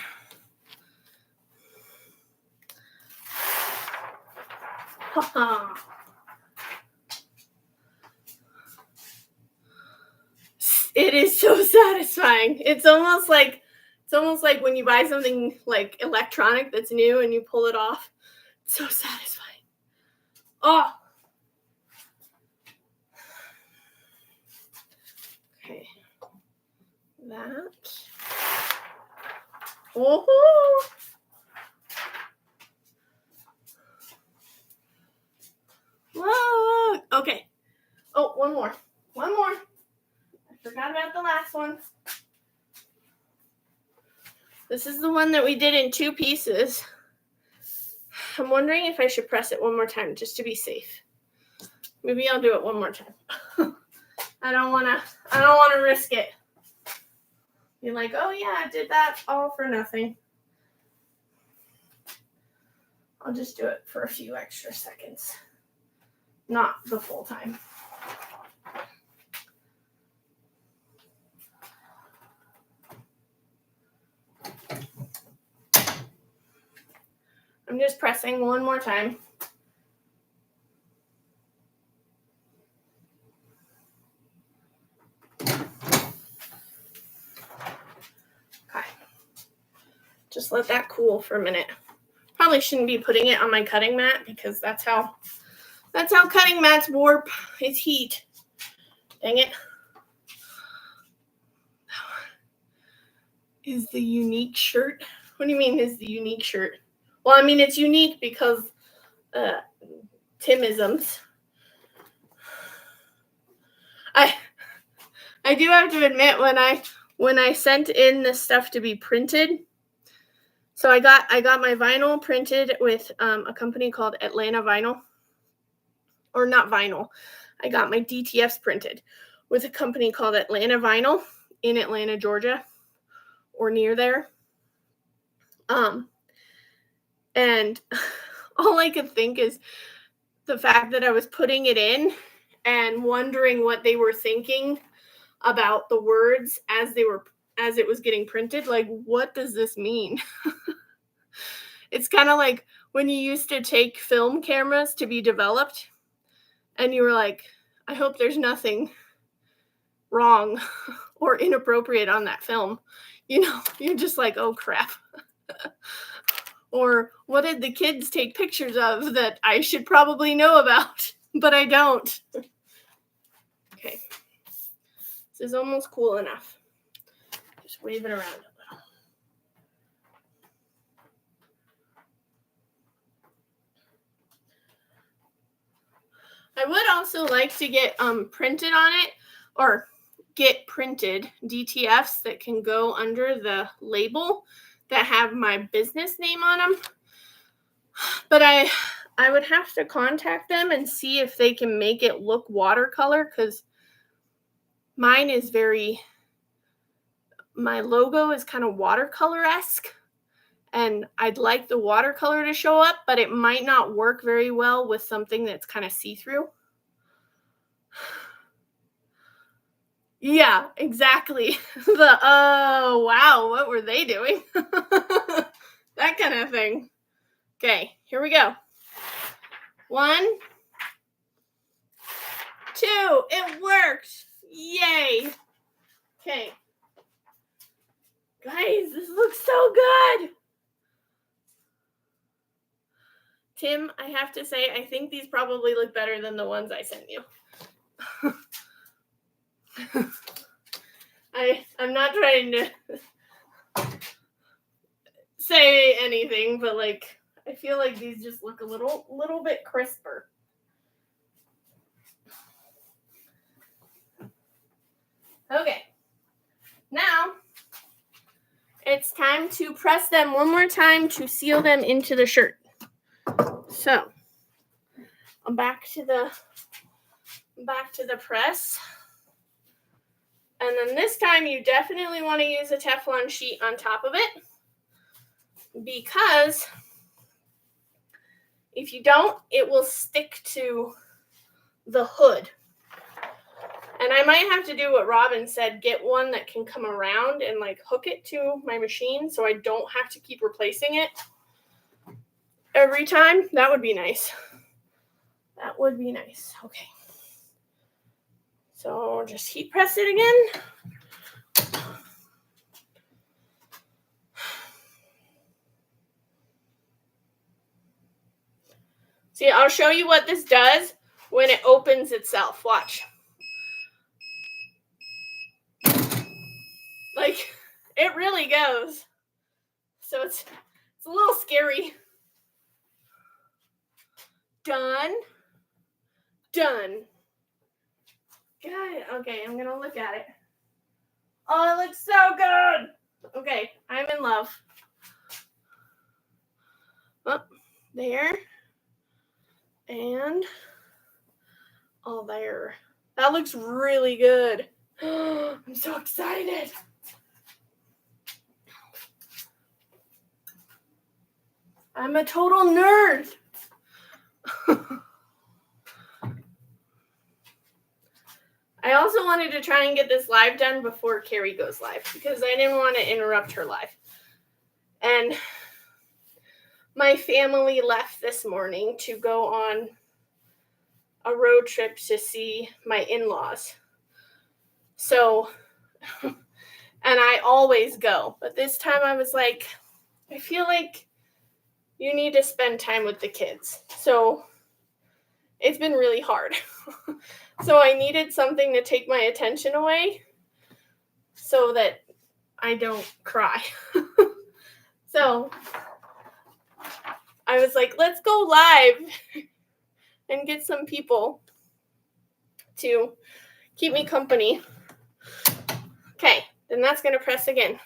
It is so satisfying. It's almost like when you buy something like electronic that's new and you pull it off. It's so satisfying. Oh. Okay. That. Oh. Look. Okay. Oh, one more. I forgot about the last one. This is the one that we did in 2 pieces. I'm wondering if I should press it one more time just to be safe. Maybe I'll do it one more time. I don't want to risk it. You're like, oh yeah, I did that all for nothing. I'll just do it for a few extra seconds. Not the full time. I'm just pressing one more time. Okay. Just let that cool for a minute. Probably shouldn't be putting it on my cutting mat because that's how cutting mats warp is heat. Dang it. Is the unique shirt? What do you mean is the unique shirt? Well, I mean it's unique because Timisms. I do have to admit when I sent in the stuff to be printed, so I got my vinyl printed with a company called Atlanta Vinyl, or not vinyl. I got my DTFs printed with a company called Atlanta Vinyl in Atlanta, Georgia, or near there. And all I could think is the fact that I was putting it in and wondering what they were thinking about the words as it was getting printed. Like, what does this mean? It's kind of like when you used to take film cameras to be developed and you were like, I hope there's nothing wrong or inappropriate on that film. You know, you're just like, oh crap. Or what did the kids take pictures of that I should probably know about, but I don't? Okay. This is almost cool enough. Just wave it around a little. I would also like to get printed on it, or get printed DTFs that can go under the label that have my business name on them. But I would have to contact them and see if they can make it look watercolor, because mine is my logo is kind of watercolor-esque, and I'd like the watercolor to show up, but it might not work very well with something that's kind of see-through. Yeah, exactly. Oh, wow, what were they doing? That kind of thing. Okay, here we go. 1, 2, it worked. Yay. Okay. Guys, this looks so good. Tim, I have to say, I think these probably look better than the ones I sent you. I'm not trying to say anything, but like, I feel like these just look a little bit crisper. Okay. Now, it's time to press them one more time to seal them into the shirt. So, I'm back to the press. And then this time you definitely want to use a Teflon sheet on top of it, because if you don't, it will stick to the hood. And I might have to do what Robin said, get one that can come around and like hook it to my machine so I don't have to keep replacing it every time. That would be nice. That would be nice. Okay. So just heat press it again. See, I'll show you what this does when it opens itself. Watch. Like, it really goes. So it's a little scary. Done. Done. Good. Okay, I'm gonna look at it. Oh, it looks so good. Okay, I'm in love. Oh, there. And oh, there. That looks really good. I'm so excited. I'm a total nerd. I also wanted to try and get this live done before Carrie goes live, because I didn't want to interrupt her live. And my family left this morning to go on a road trip to see my in-laws. So, and I always go, but this time I was like, I feel like you need to spend time with the kids. So it's been really hard. So I needed something to take my attention away so that I don't cry. So I was like, let's go live and get some people to keep me company. Okay, then that's going to press again.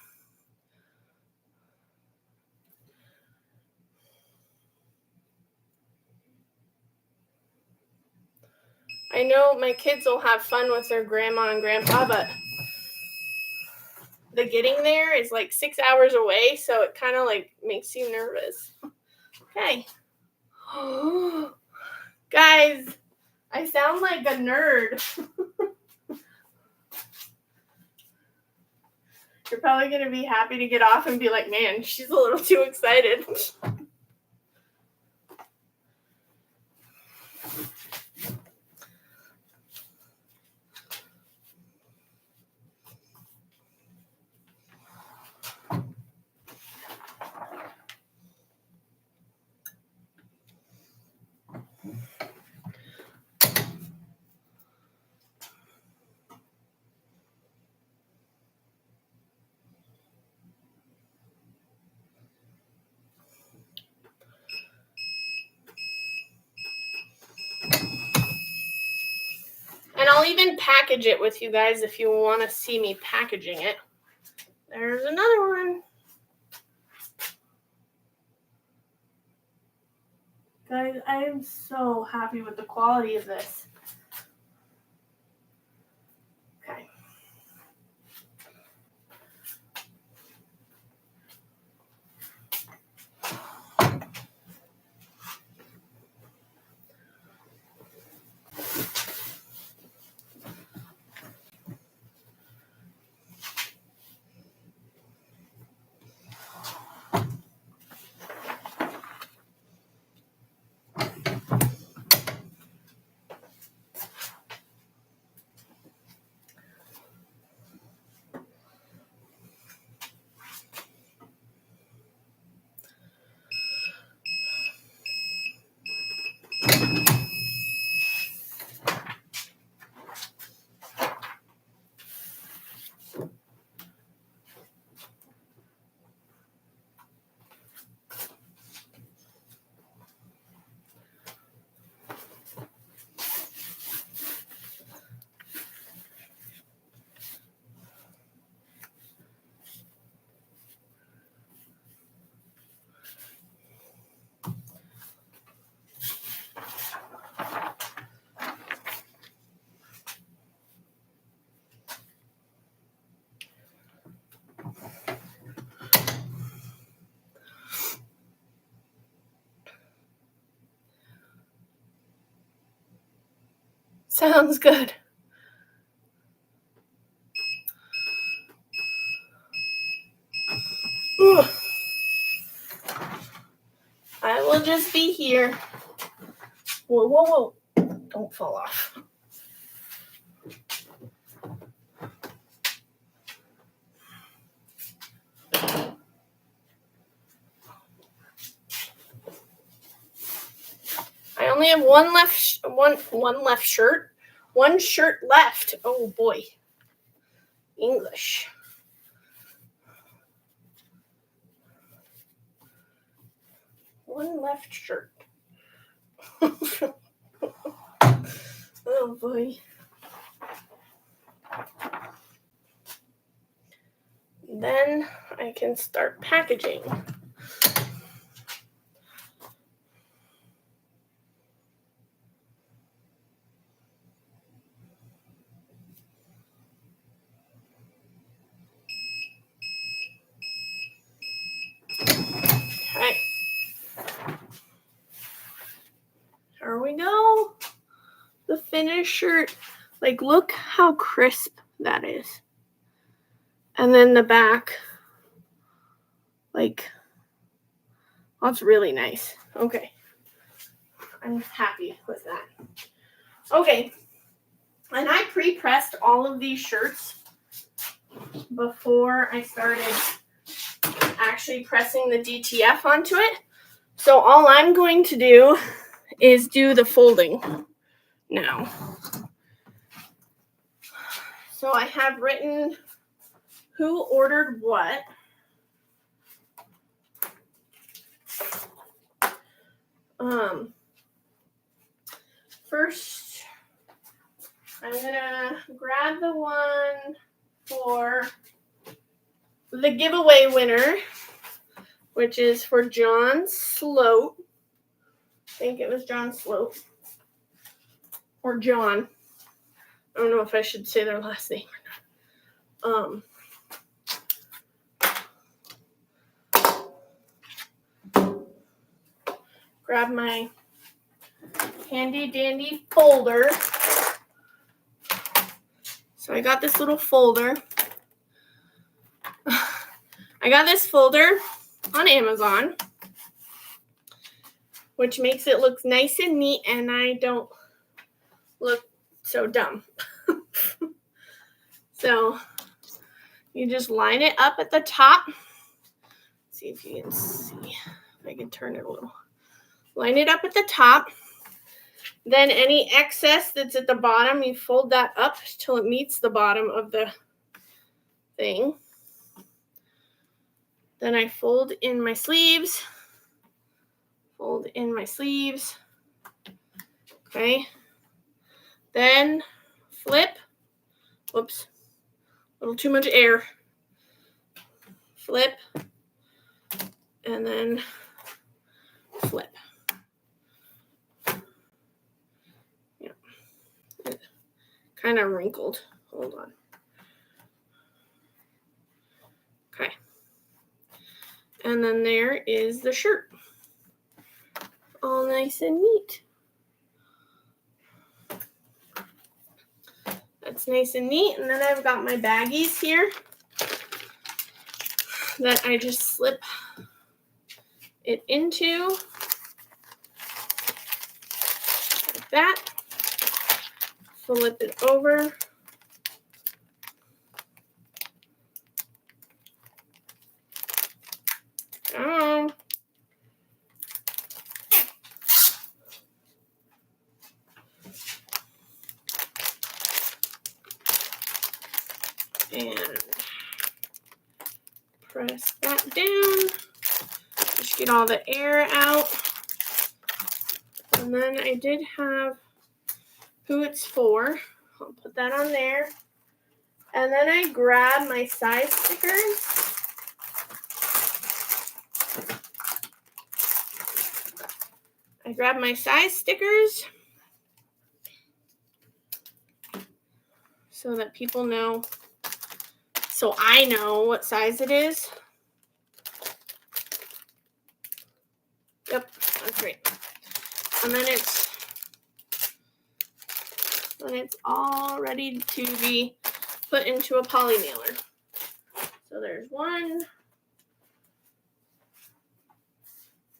I know my kids will have fun with their grandma and grandpa, but the getting there is like 6 hours away, so it kind of like makes you nervous. Okay. Guys, I sound like a nerd. You're probably going to be happy to get off and be like, man, she's a little too excited. And I'll even package it with you guys if you want to see me packaging it. There's another one. Guys, I am so happy with the quality of this. Okay. Sounds good. Ooh. I will just be here. Whoa, whoa, whoa. Don't fall off. I only have one shirt left. Oh boy. English. One left shirt. Oh boy. Then I can start packaging. Okay. Here we go. The finished shirt. Like, look how crisp that is. And then the back. Like, That's really nice. Okay. I'm happy with that. Okay. And I pre-pressed all of these shirts before I started actually pressing the DTF onto it. So all I'm going to do is do the folding now. So I have written who ordered what. First, I'm gonna grab the one for the giveaway winner, which is for John Sloat. I think it was John Sloat. Or John. I don't know if I should say their last name or not. Grab my handy dandy folder. So I got this little folder. I got this folder on Amazon, which makes it look nice and neat, and I don't look so dumb. So you just line it up at the top. See if you can see. If I can turn it a little. Line it up at the top. Then any excess that's at the bottom, you fold that up till it meets the bottom of the thing. Then I fold in my sleeves. Fold in my sleeves. Okay. Then flip. Whoops. A little too much air. Flip. And then flip. Yeah. It kind of wrinkled. Hold on. Okay. And then there is the shirt. All nice and neat. That's nice and neat. And then I've got my baggies here that I just slip it into like that. Flip it over. And press that down. Just get all the air out. And then I did have who it's for. I'll put that on there. And then I grab my size stickers. I grab my size stickers so that people know, so I know what size it is. Yep, that's great. And then it's all ready to be put into a poly mailer. So there's one.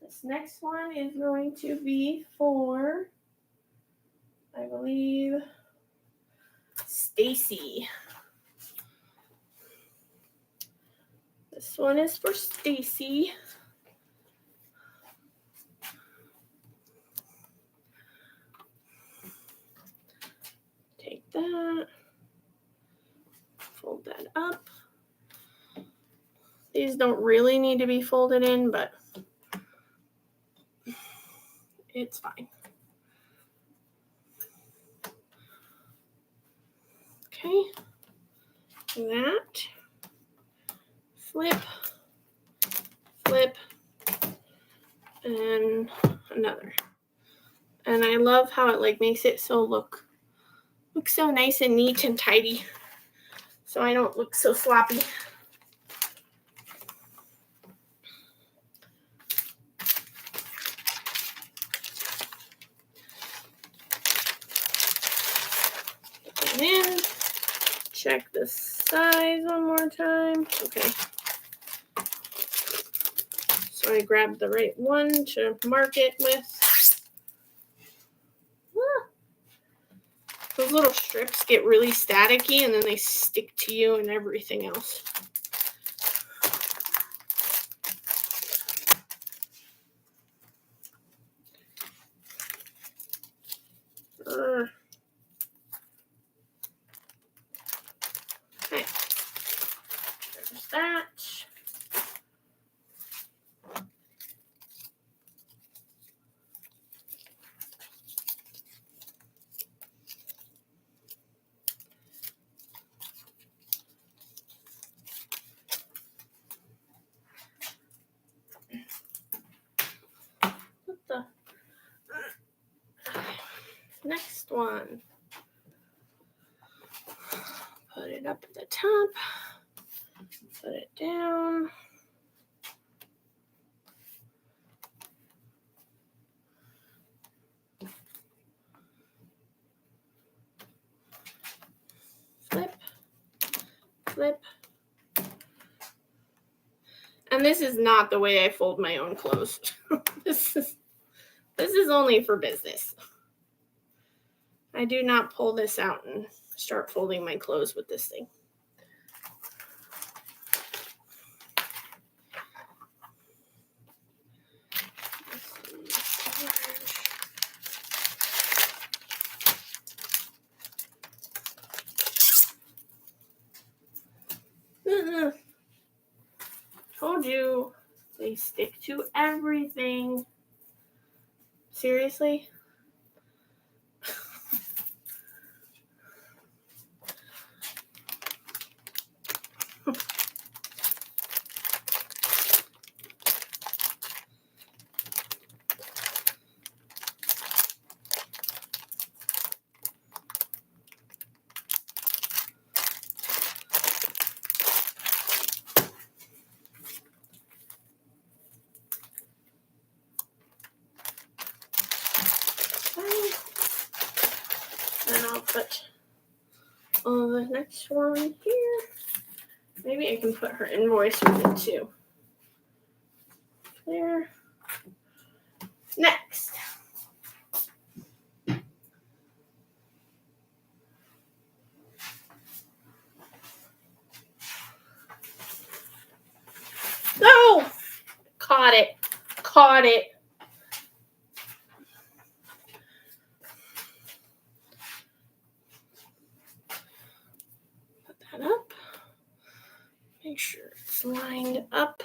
This next one is going to be for, I believe, Stacy. This one is for Stacy. Take that. Fold that up. These don't really need to be folded in, but it's fine. Okay. That. Flip. Flip. And another. And I love how it makes it so look so nice and neat and tidy. So I don't look so sloppy. And then check the size one more time. Okay. So I grabbed the right one to mark it with. Ah. Those little strips get really staticky and then they stick to you and everything else. Okay, there's that. What the? Next one. Put it up at the top. Put it down. Flip. Flip. And this is not the way I fold my own clothes. This is only for business. I do not pull this out and start folding my clothes with this thing. Told you, they stick to everything. Seriously? And I'll put the next one here. Maybe I can put her invoice with it too. There. Next. No! Caught it. Caught it. Put that up. Make sure it's lined up.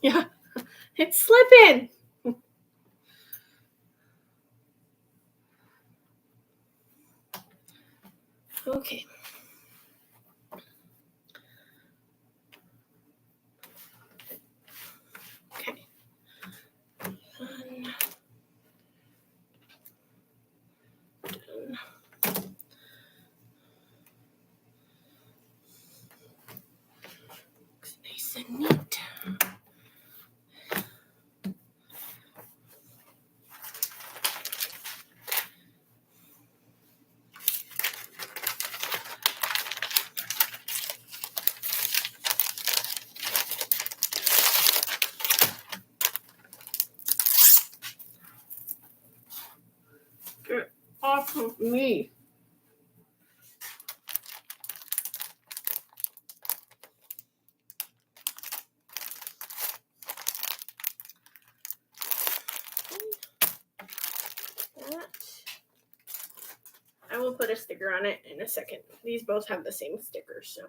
Yeah, it's slipping. Okay. Okay. Done. Looks nice and neat. Get off of me. That. I will put a sticker on it in a second. These both have the same sticker, so.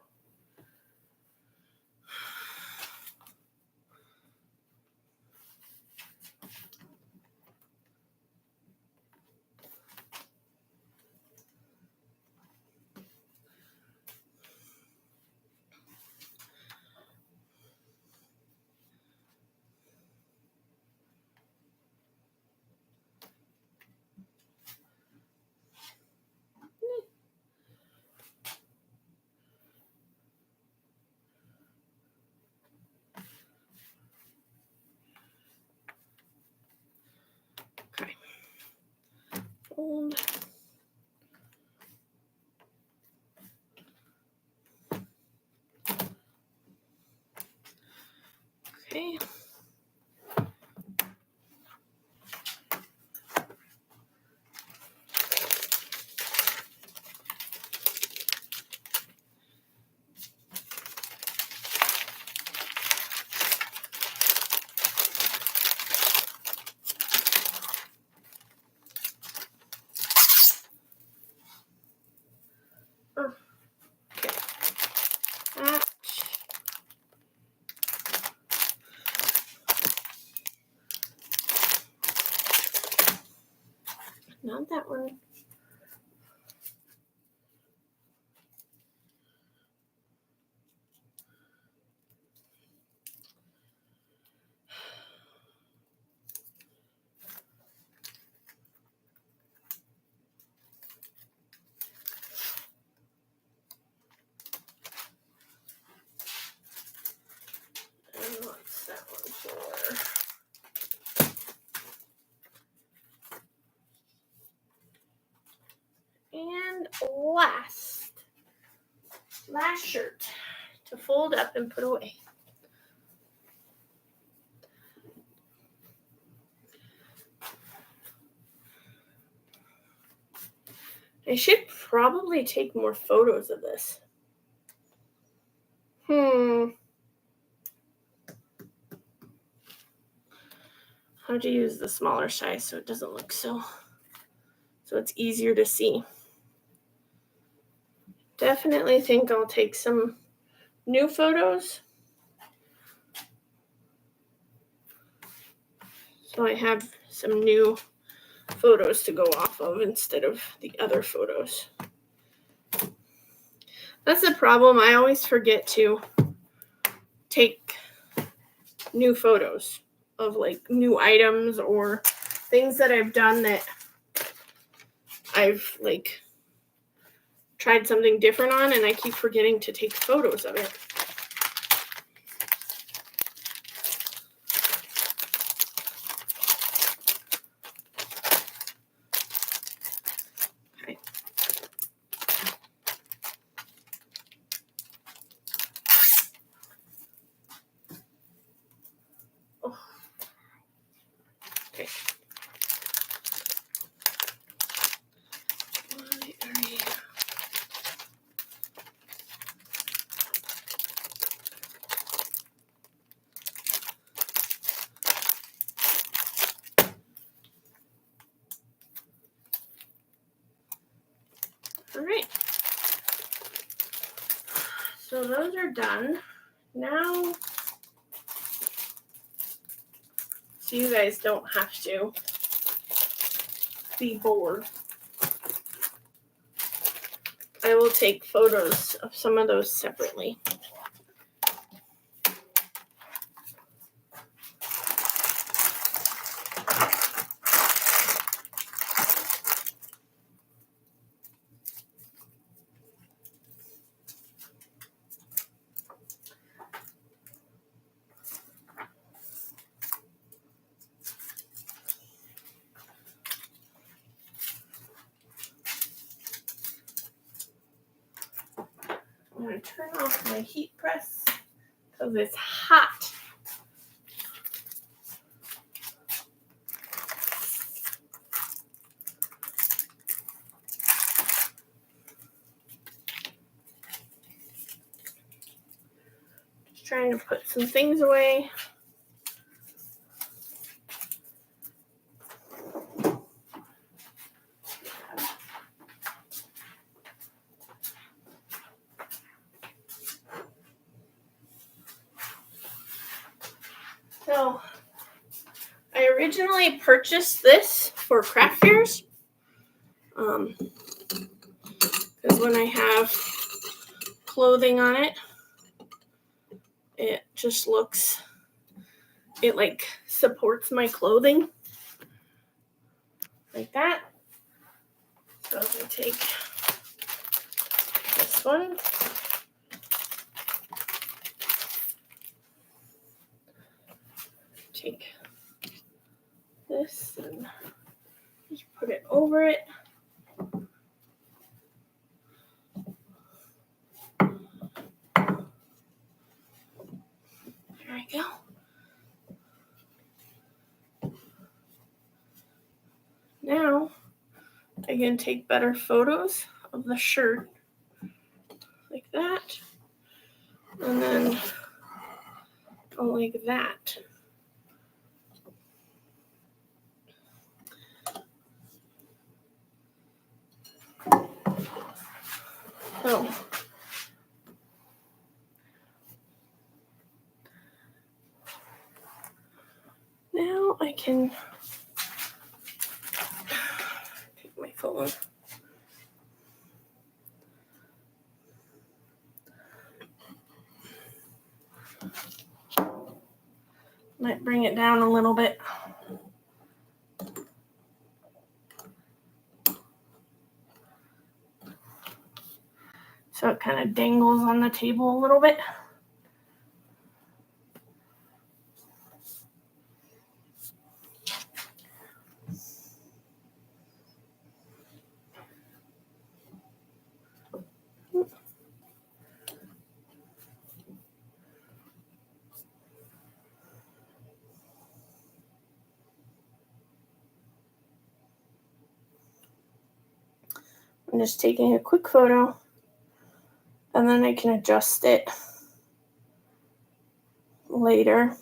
hold. Okay. Oh, okay. That. Not that one. And what's that one for? And last shirt to fold up and put away. I should probably take more photos of this. How to use the smaller size so it doesn't look so it's easier to see. Definitely think I'll take some new photos. So I have some new photos to go off of instead of the other photos. That's the problem. I always forget to take new photos of like new items or things that I've done that I've like tried something different on, and I keep forgetting to take photos of it. Okay. Oh. Okay. All right. So those are done. Now, so you guys don't have to be bored, I will take photos of some of those separately. I'm going to turn off my heat press because it's hot. Just trying to put some things away. So, I originally purchased this for craft fairs. Because when I have clothing on it, it just looks, it like supports my clothing. Like that. So I'm going to take this one. Take this and Just put it over it. There we go. Now I can take better photos of the shirt like that, and then like that. So now I can take my phone. Might bring it down a little bit. So it kind of dangles on the table a little bit. I'm just taking a quick photo, and then I can adjust it later.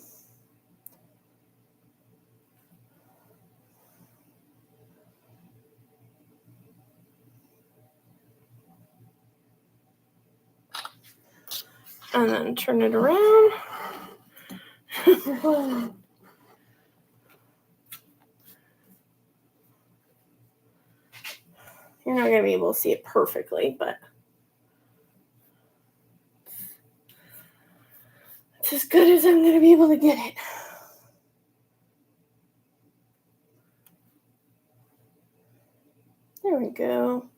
And then turn it around. You're not going to be able to see it perfectly, but it's as good as I'm going to be able to get it. There we go.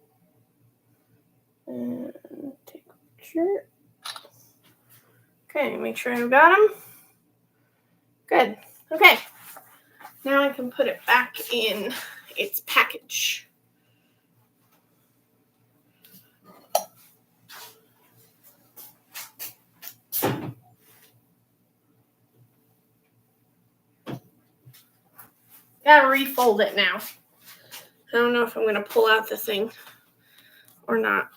And take a picture. Okay, make sure I've got them. Good. Okay. Now I can put it back in its package. Gotta refold it now. I don't know if I'm gonna pull out the thing or not.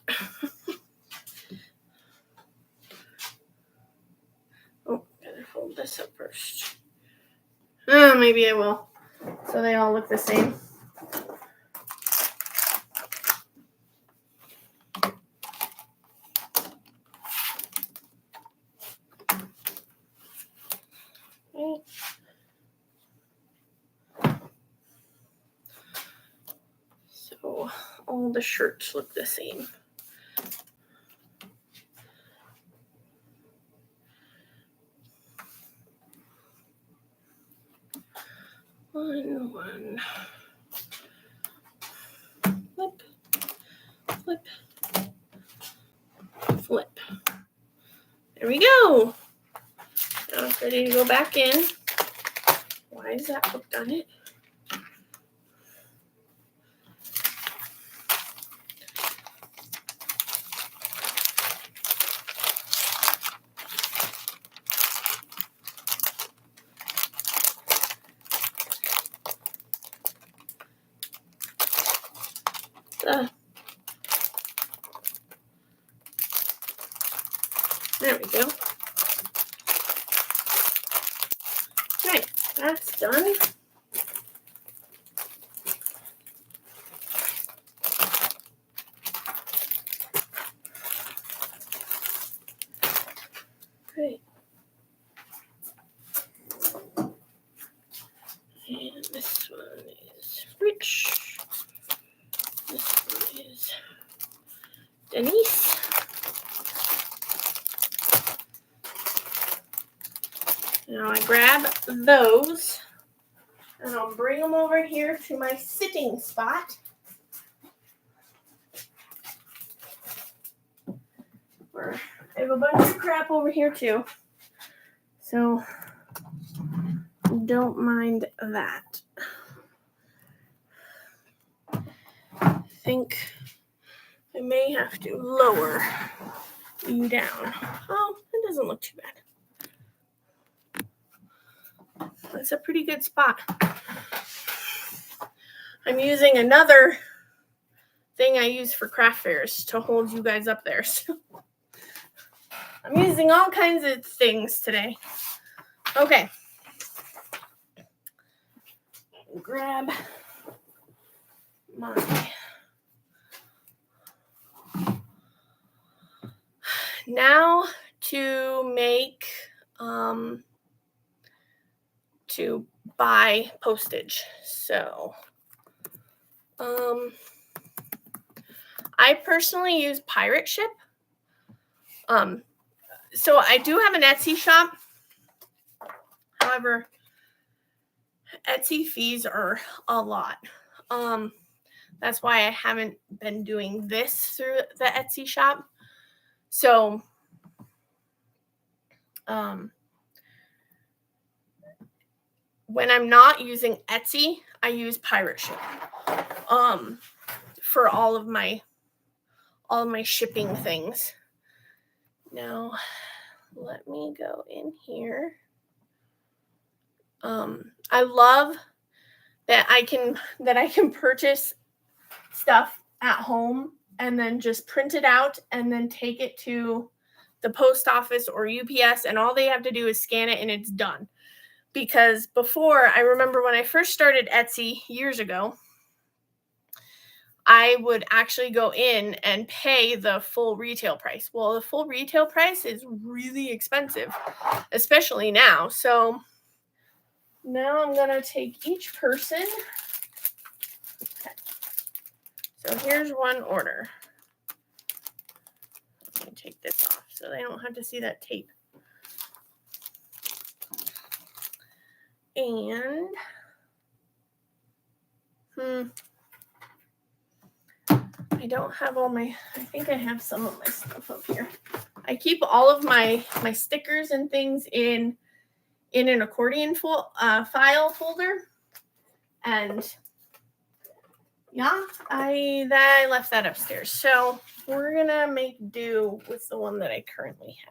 Oh, gotta fold this up first. Maybe I will. So they all look the same. Okay. So all the shirts look the same. One. Flip. Flip. There we go. Now it's ready to go back in. Why is that hooked on it? There we go. Right, that's done. Great. And this one is Rich. This one is Denise. Now I grab those and I'll bring them over here to my sitting spot. Where I have a bunch of crap over here too. So don't mind that. think I may have to lower you down. Oh, it doesn't look too bad. That's a pretty good spot. I'm using another thing I use for craft fairs to hold you guys up there. So I'm using all kinds of things today. Okay. Grab my... Now to make, to buy postage. So, I personally use Pirate Ship. So I do have an Etsy shop. However, Etsy fees are a lot. That's why I haven't been doing this through the Etsy shop. So, when I'm not using Etsy, I use Pirate Ship for all of my shipping things. Now, let me go in here. I love that I can purchase stuff at home and then just print it out and then take it to the post office or UPS, and all they have to do is scan it and it's done. Because before, I remember when I first started Etsy years ago, I would actually go in and pay the full retail price. Well, the full retail price is really expensive, especially now. So now I'm going to take each person. Okay. So here's one order. Let me take this off so they don't have to see that tape. And I don't have all my, I think I have some of my stuff up here. I keep all of my stickers and things in an accordion file folder. And yeah, I left that upstairs. So we're going to make do with the one that I currently have.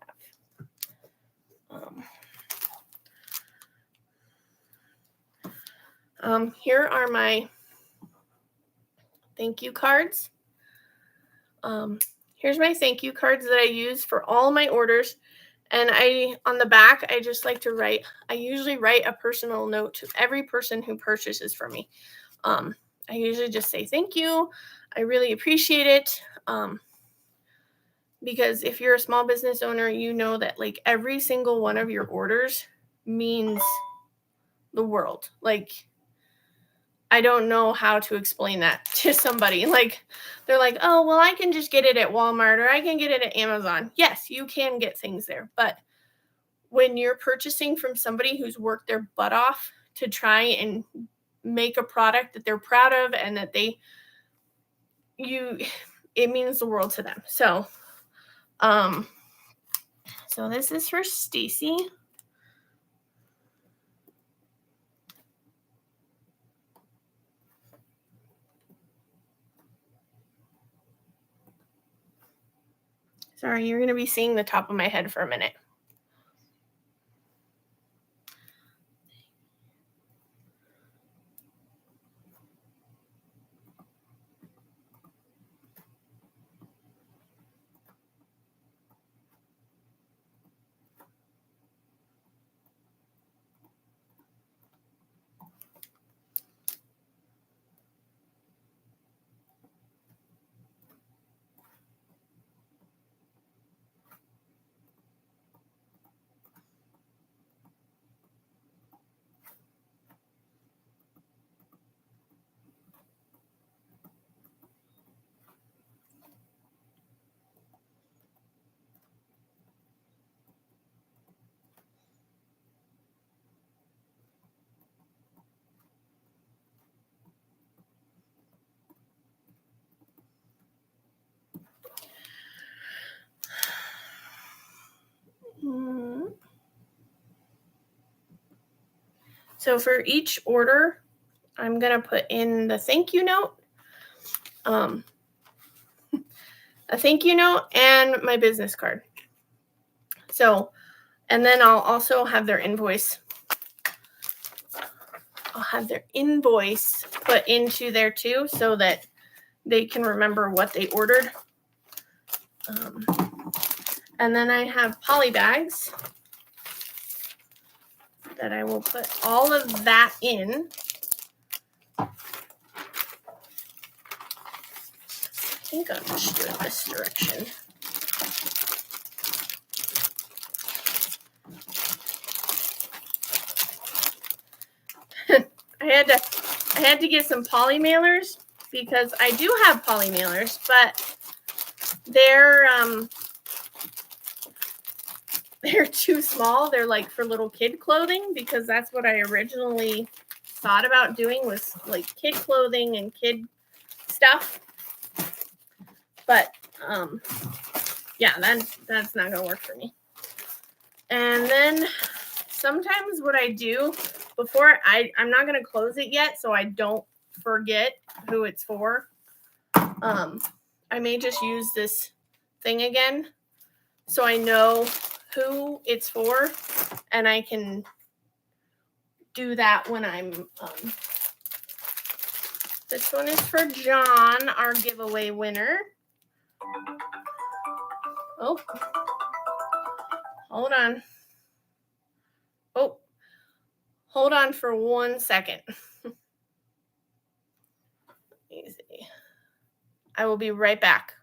Here are my thank you cards. Here's my thank you cards that I use for all my orders. And on the back, I just like to write, I usually write a personal note to every person who purchases from me. I usually just say thank you. I really appreciate it. Because if you're a small business owner, you know that like every single one of your orders means the world. Like, I don't know how to explain that to somebody. Like, they're like, oh, well, I can just get it at Walmart or I can get it at Amazon. Yes, you can get things there. But when you're purchasing from somebody who's worked their butt off to try and make a product that they're proud of and that it means the world to them. So, so this is for Stacy. Sorry, you're going to be seeing the top of my head for a minute. So for each order, I'm going to put in the thank you note. a thank you note and my business card. So, and then I'll also have their invoice. I'll have their invoice put into there too, so that they can remember what they ordered. And then I have poly bags that I will put all of that in. I think I'll just do it this direction. I had to get some poly mailers because I do have poly mailers, but they're too small. They're like for little kid clothing, because that's what I originally thought about doing, was like kid clothing and kid stuff. But yeah, that's not gonna work for me. And then sometimes what I do before, I'm not gonna close it yet, so I don't forget who it's for. I may just use this thing again, so I know who it's for, and I can do that when I'm. This one is for John, our giveaway winner. Oh, hold on. Oh, hold on for 1 second. Easy. I will be right back.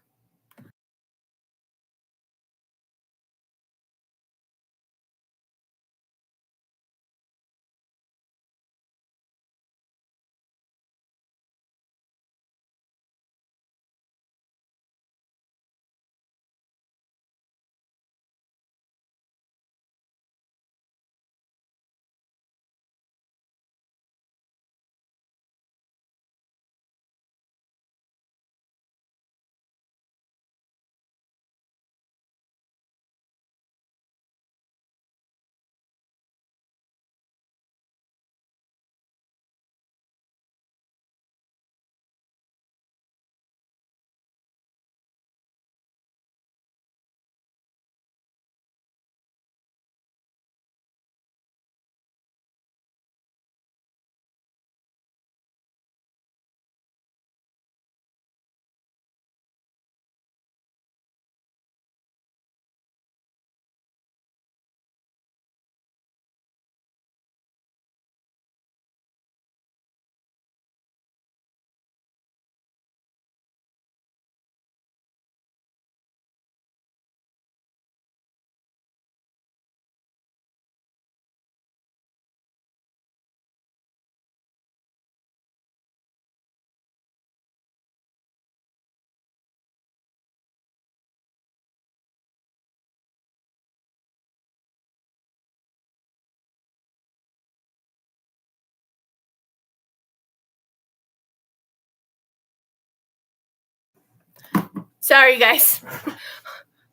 Sorry, guys.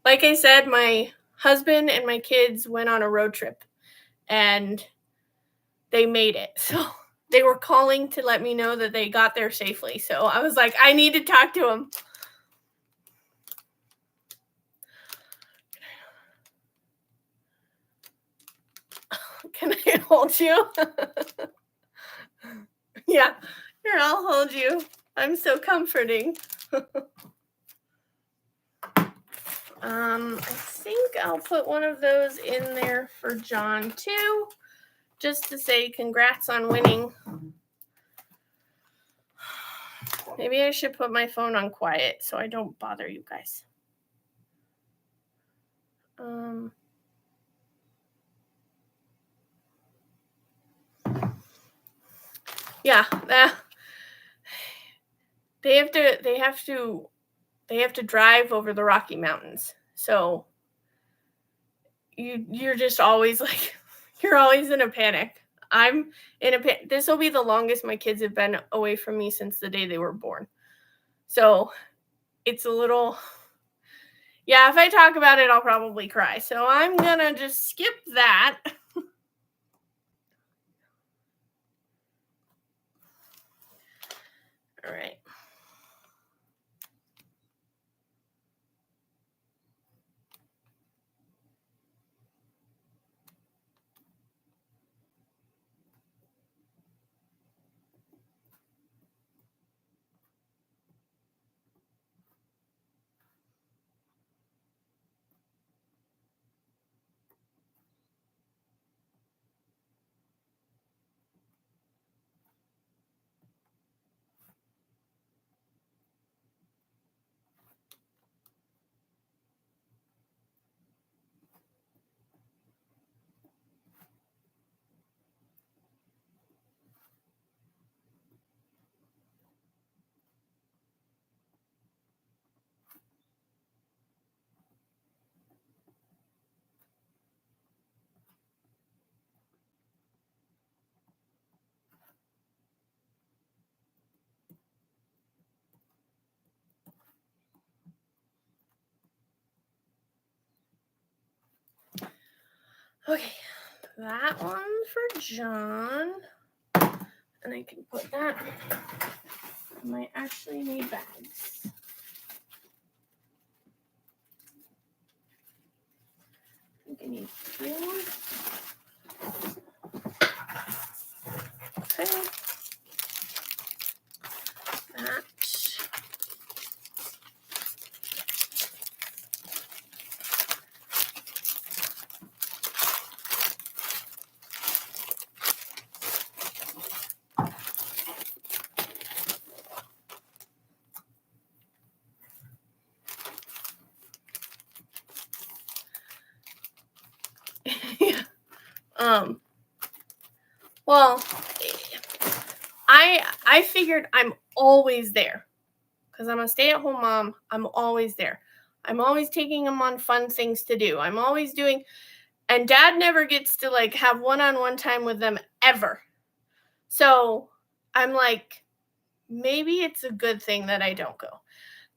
Like I said, my husband and my kids went on a road trip, and they made it. So they were calling to let me know that they got there safely. So I was like, I need to talk to them. Can I hold you? Yeah, here, I'll hold you. I'm so comforting. I think I'll put one of those in there for John too, just to say congrats on winning. Maybe I should put my phone on quiet so I don't bother you guys. Yeah, they have to drive over the Rocky Mountains. So you're just always like, you're always in a panic. I'm in a panic. This will be the longest my kids have been away from me since the day they were born. So it's a little, yeah, if I talk about it, I'll probably cry. So I'm gonna just skip that. All right. Okay, that one for John. And I can put that. I might actually need bags. I think I need 2. Okay. That. Yeah. Well, I figured I'm always there because I'm a stay-at-home mom. I'm always there. I'm always taking them on fun things to do. I'm always doing, and Dad never gets to like have one-on-one time with them ever. So I'm like, maybe it's a good thing that I don't go.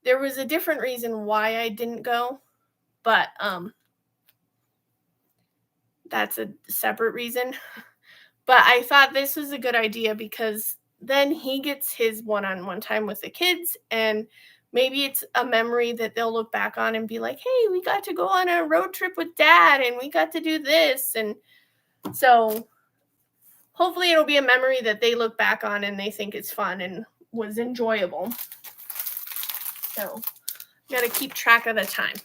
There was a different reason why I didn't go, but that's a separate reason. But I thought this was a good idea because then he gets his one-on-one time with the kids, and maybe it's a memory that they'll look back on and be like, hey, we got to go on a road trip with Dad and we got to do this. And so hopefully it'll be a memory that they look back on and they think it's fun and was enjoyable. So you got to keep track of the time.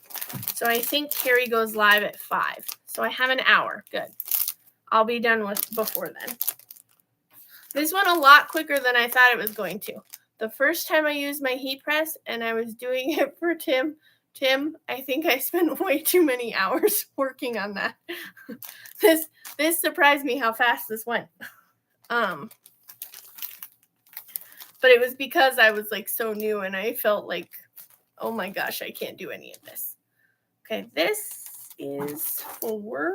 So I think Carrie goes live at 5. So I have an hour. Good. I'll be done with before then. This went a lot quicker than I thought it was going to. The first time I used my heat press and I was doing it for Tim, I think I spent way too many hours working on that. This surprised me how fast this went. But it was because I was like so new and I felt like, oh my gosh, I can't do any of this. Okay, this is for...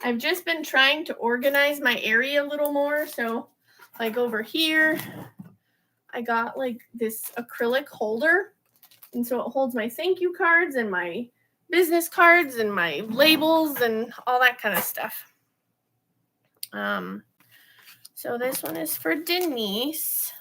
I've just been trying to organize my area a little more. So like over here, I got like this acrylic holder. And so it holds my thank you cards and my business cards and my labels and all that kind of stuff. So this one is for Denise.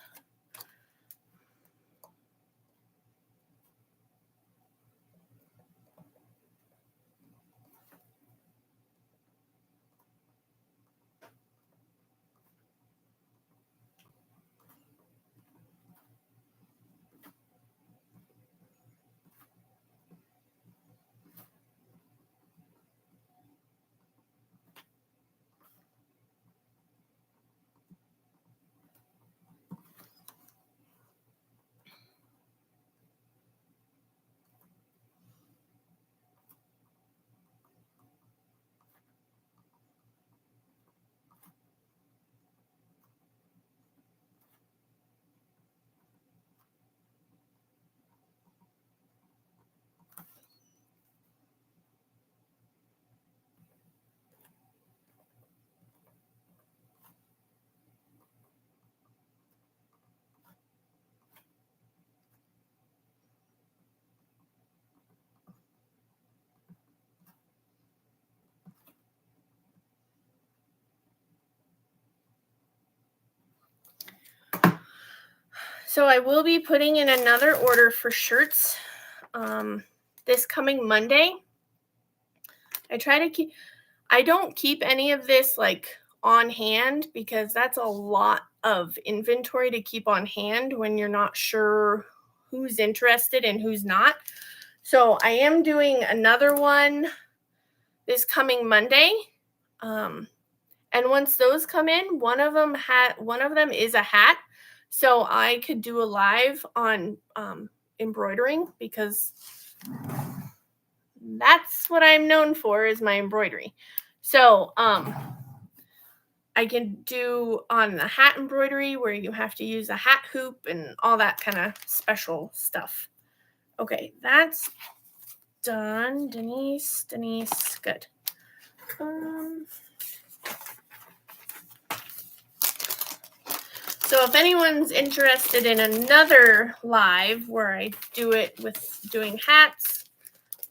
So I will be putting in another order for shirts this coming Monday. I don't keep any of this like on hand because that's a lot of inventory to keep on hand when you're not sure who's interested and who's not. So I am doing another one this coming Monday. And once those come in, one of them is a hat. So I could do a live on embroidering because that's what I'm known for is my embroidery. So I can do on the hat embroidery where you have to use a hat hoop and all that kind of special stuff. Okay, that's done. Denise, good. So if anyone's interested in another live where I do it with doing hats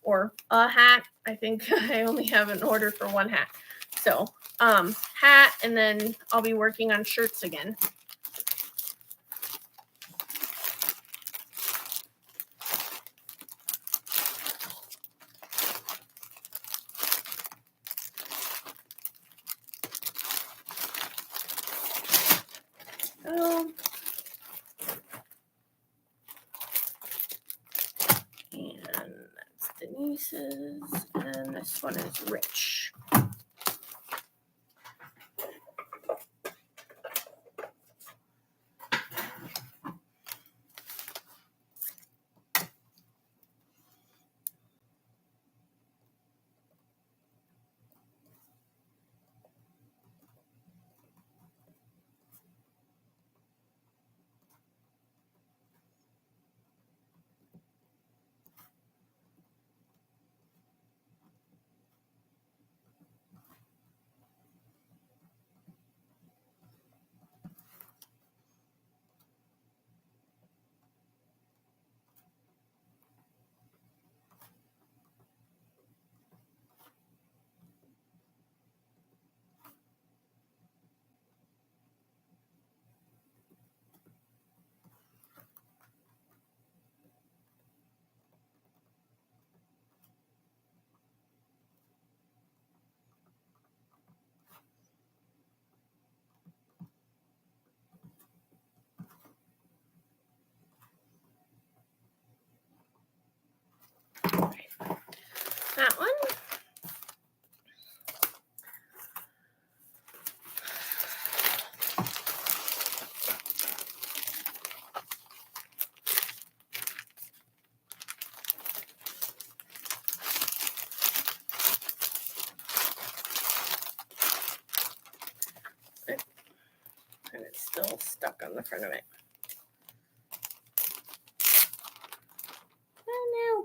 or a hat I think I only have an order for one hat. So hat, and then I'll be working on shirts again. And that's Denise's, and this one is Rich. That one. And it's still stuck on the front of it. Oh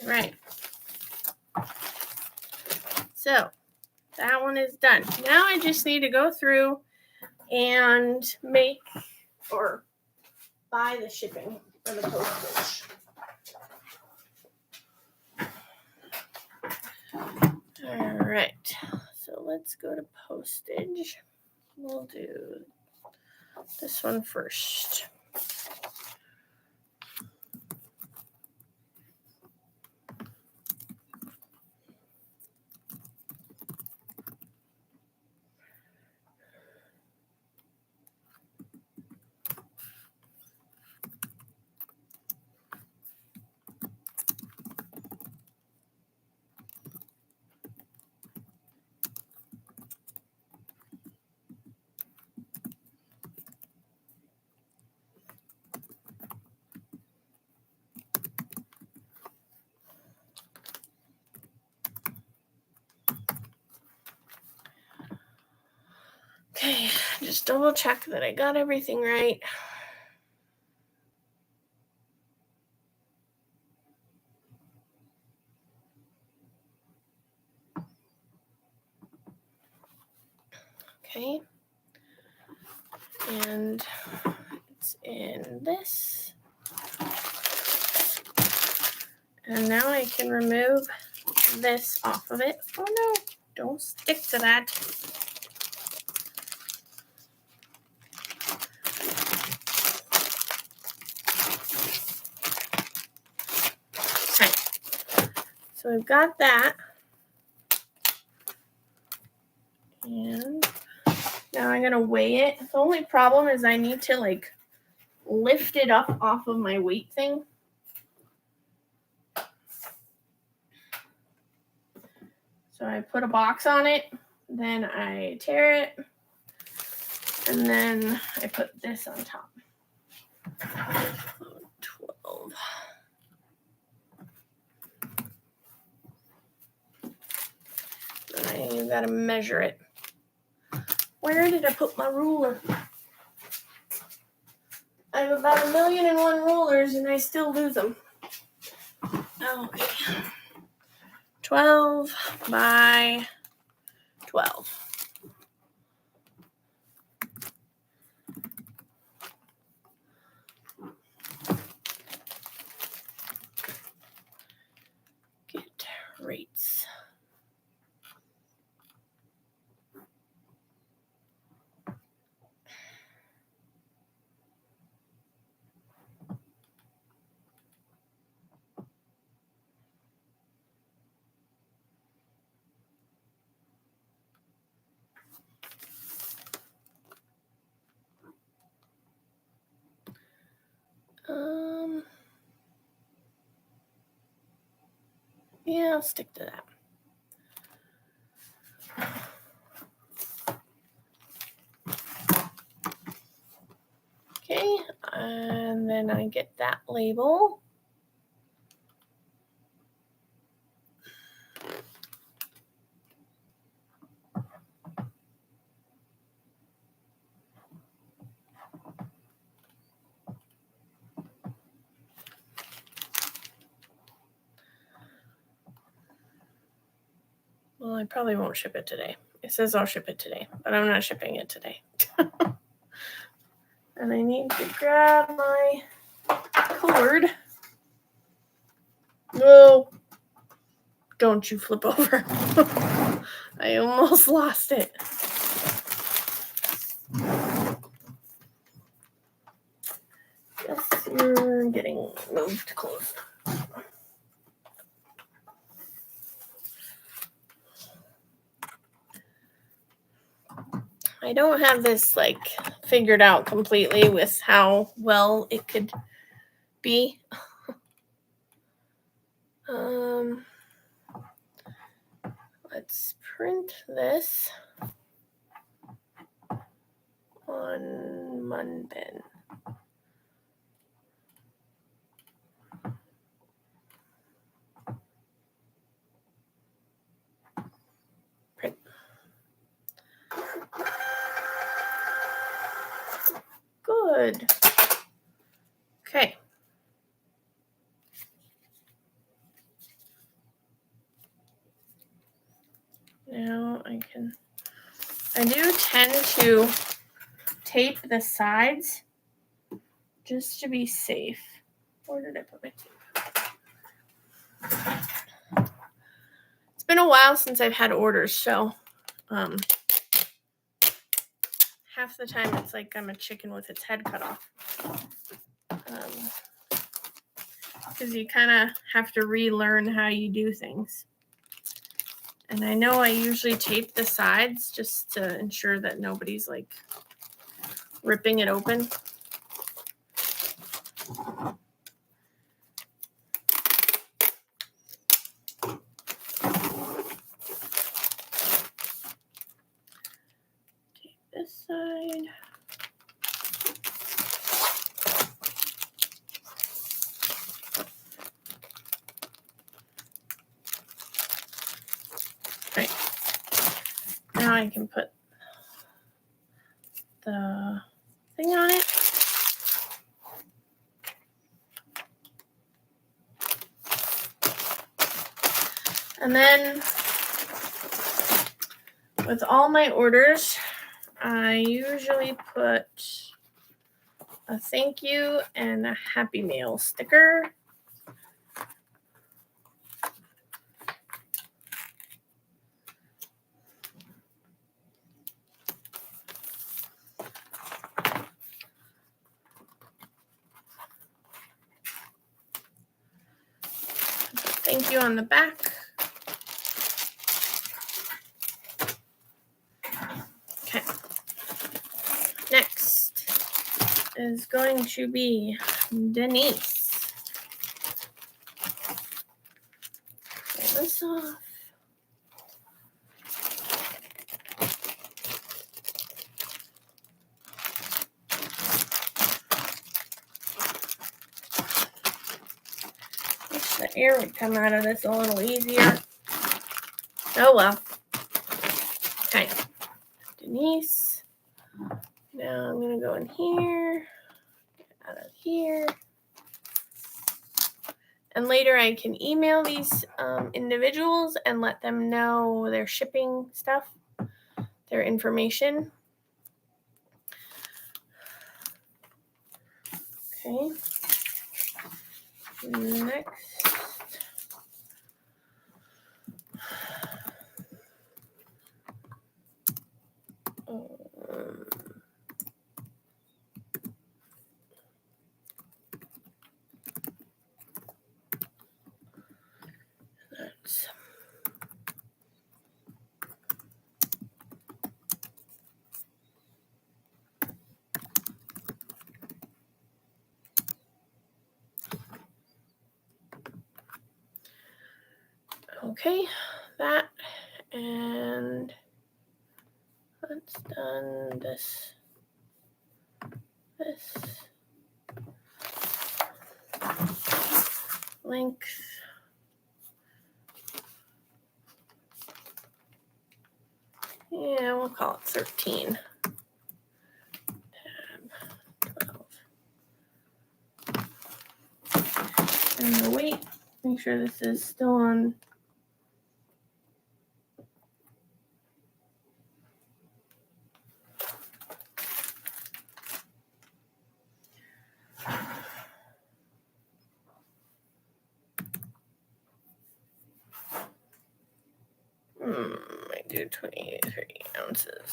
no. Right. So that one is done. Now I just need to go through and make or buy the shipping for the postage. All right. So let's go to postage. We'll do this one first. Okay, just double check that I got everything right. Okay. And it's in this. And now I can remove this off of it. Oh no, don't stick to that. Okay, so we've got that. And now I'm gonna weigh it. The only problem is I need to like lift it up off of my weight thing. So I put a box on it, then I tear it, and then I put this on top. 12. I gotta measure it. Where did I put my ruler? I have about 1,000,001 rulers and I still lose them. Okay. 12 by 12. rates. Yeah, I'll stick to that. Okay, and then I get that label. Well, I probably won't ship it today. It says I'll ship it today, but I'm not shipping it today. And I need to grab my cord. No, don't you flip over. I almost lost it. Guess you're getting moved close. I don't have this like figured out completely with how well it could be. Let's print this on Munbin. Print. Good. Okay. Now I do tend to tape the sides just to be safe. Where did I put my tape? It's been a while since I've had orders, so half the time it's like I'm a chicken with its head cut off. Because you kind of have to relearn how you do things. And I know I usually tape the sides just to ensure that nobody's like ripping it open. Tape this side. Right. Now I can put the thing on it. And then with all my orders, I usually put a thank you and a Happy Meal sticker. Thank you on the back. Okay. Next is going to be Denise. Get this off. Wish the air would come out of this a little easier. Oh well. Okay. Denise. Now I'm going to go in here, get out of here. And later I can email these individuals and let them know their shipping stuff, their information. Okay. Next. shirts. Okay, that, and that's done. This length. Yeah, we'll call it 13. Tab 12. And the weight, make sure this is still on. I do 23 ounces.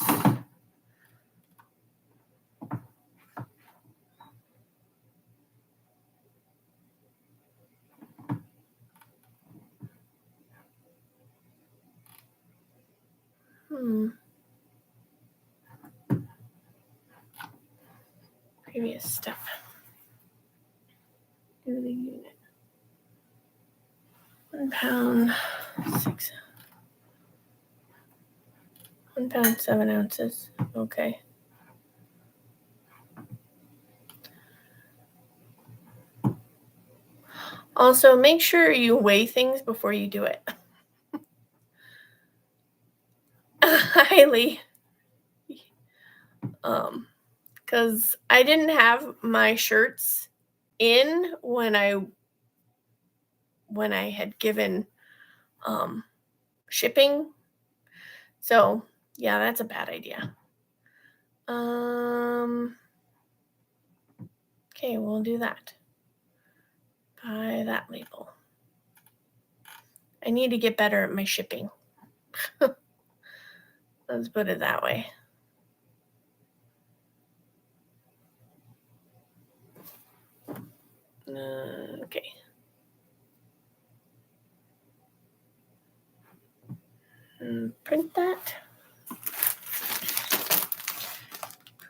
Previous step. Do the unit. 1 pound, 1 pound, 7 ounces. Okay. Also, make sure you weigh things before you do it. Highly. Because I didn't have my shirts in when I had given shipping. So yeah, that's a bad idea. Okay, we'll do that. Buy that label. I need to get better at my shipping. Let's put it that way. Okay. Print that.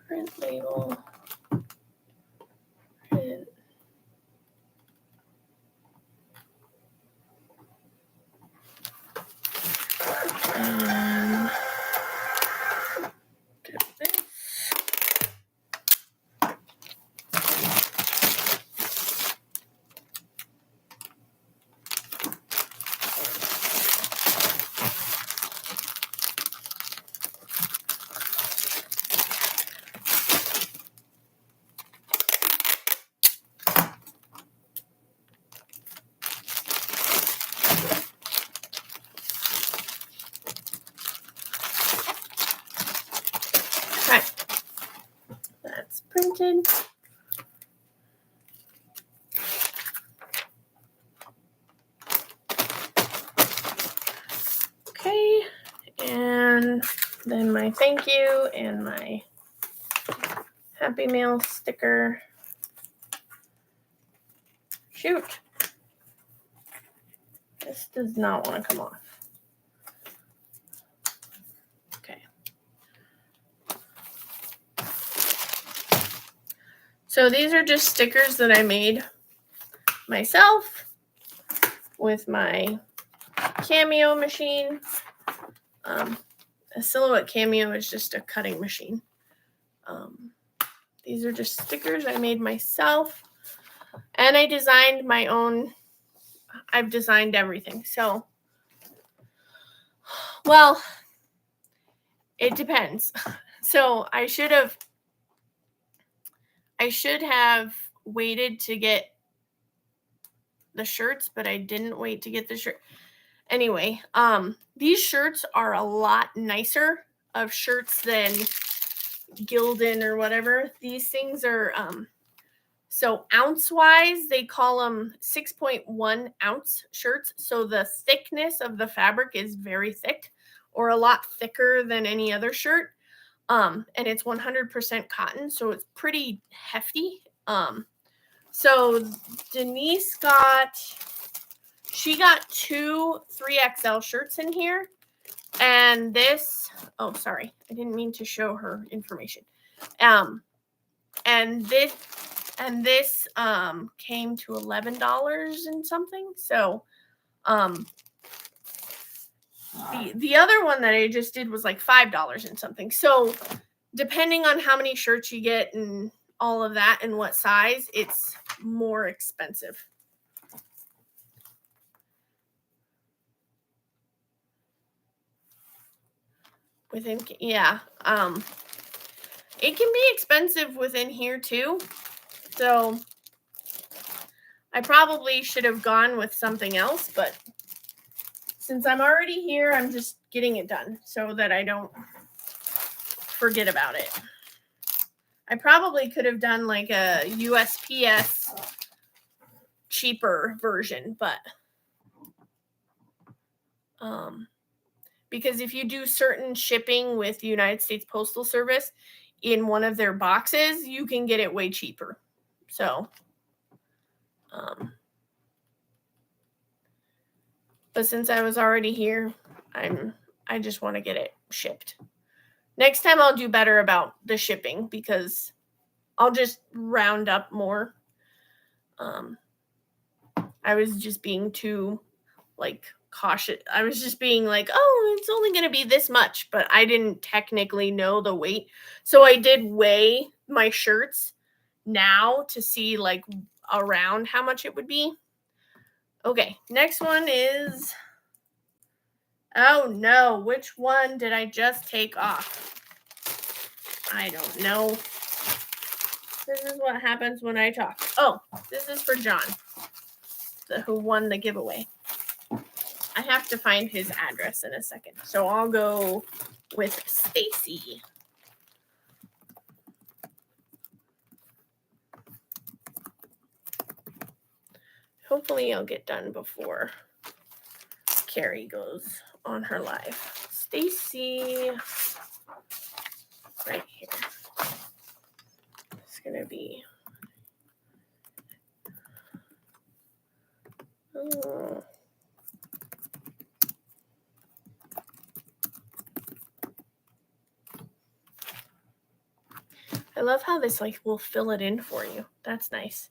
Print label. Print. Do this. Okay, that's printed. Okay, and then my thank you and my Happy Mail sticker. Shoot. This does not want to come off. Okay. So these are just stickers that I made myself with my Cameo machine. A Silhouette Cameo is just a cutting machine. These are just stickers I made myself. And I designed my own. I've designed everything. So, well, it depends. So I should have waited to get the shirts, but I didn't wait to get the shirt. Anyway, these shirts are a lot nicer of shirts than Gildan or whatever. These things are, so ounce-wise, they call them 6.1 ounce shirts. So the thickness of the fabric is very thick, or a lot thicker than any other shirt. And it's 100% cotton, so it's pretty hefty. So Denise got she got 2 3XL shirts in here. And this, oh, sorry, I didn't mean to show her information. And this came to $11 and something. So, the other one that I just did was like $5 and something. So, depending on how many shirts you get and all of that and what size, it's more expensive. Within, yeah, it can be expensive within here too. So I probably should have gone with something else, but since I'm already here, I'm just getting it done so that I don't forget about it. I probably could have done like a USPS cheaper version, but because if you do certain shipping with the United States Postal Service in one of their boxes, you can get it way cheaper. So, but since I was already here, I just want to get it shipped. Next time I'll do better about the shipping because I'll just round up more. I was just being too like cautious. I was just being like, oh, it's only going to be this much, but I didn't technically know the weight. So I did weigh my shirts now to see like around how much it would be. Okay, next one is, oh no, which one did I just take off? I don't know. This is what happens when I talk. Oh, this is for John, who won the giveaway. I have to find his address in a second. So I'll go with Stacy. Hopefully I'll get done before Carrie goes on her live. Stacy, right here. It's going to be... Oh. I love how this like will fill it in for you. That's nice.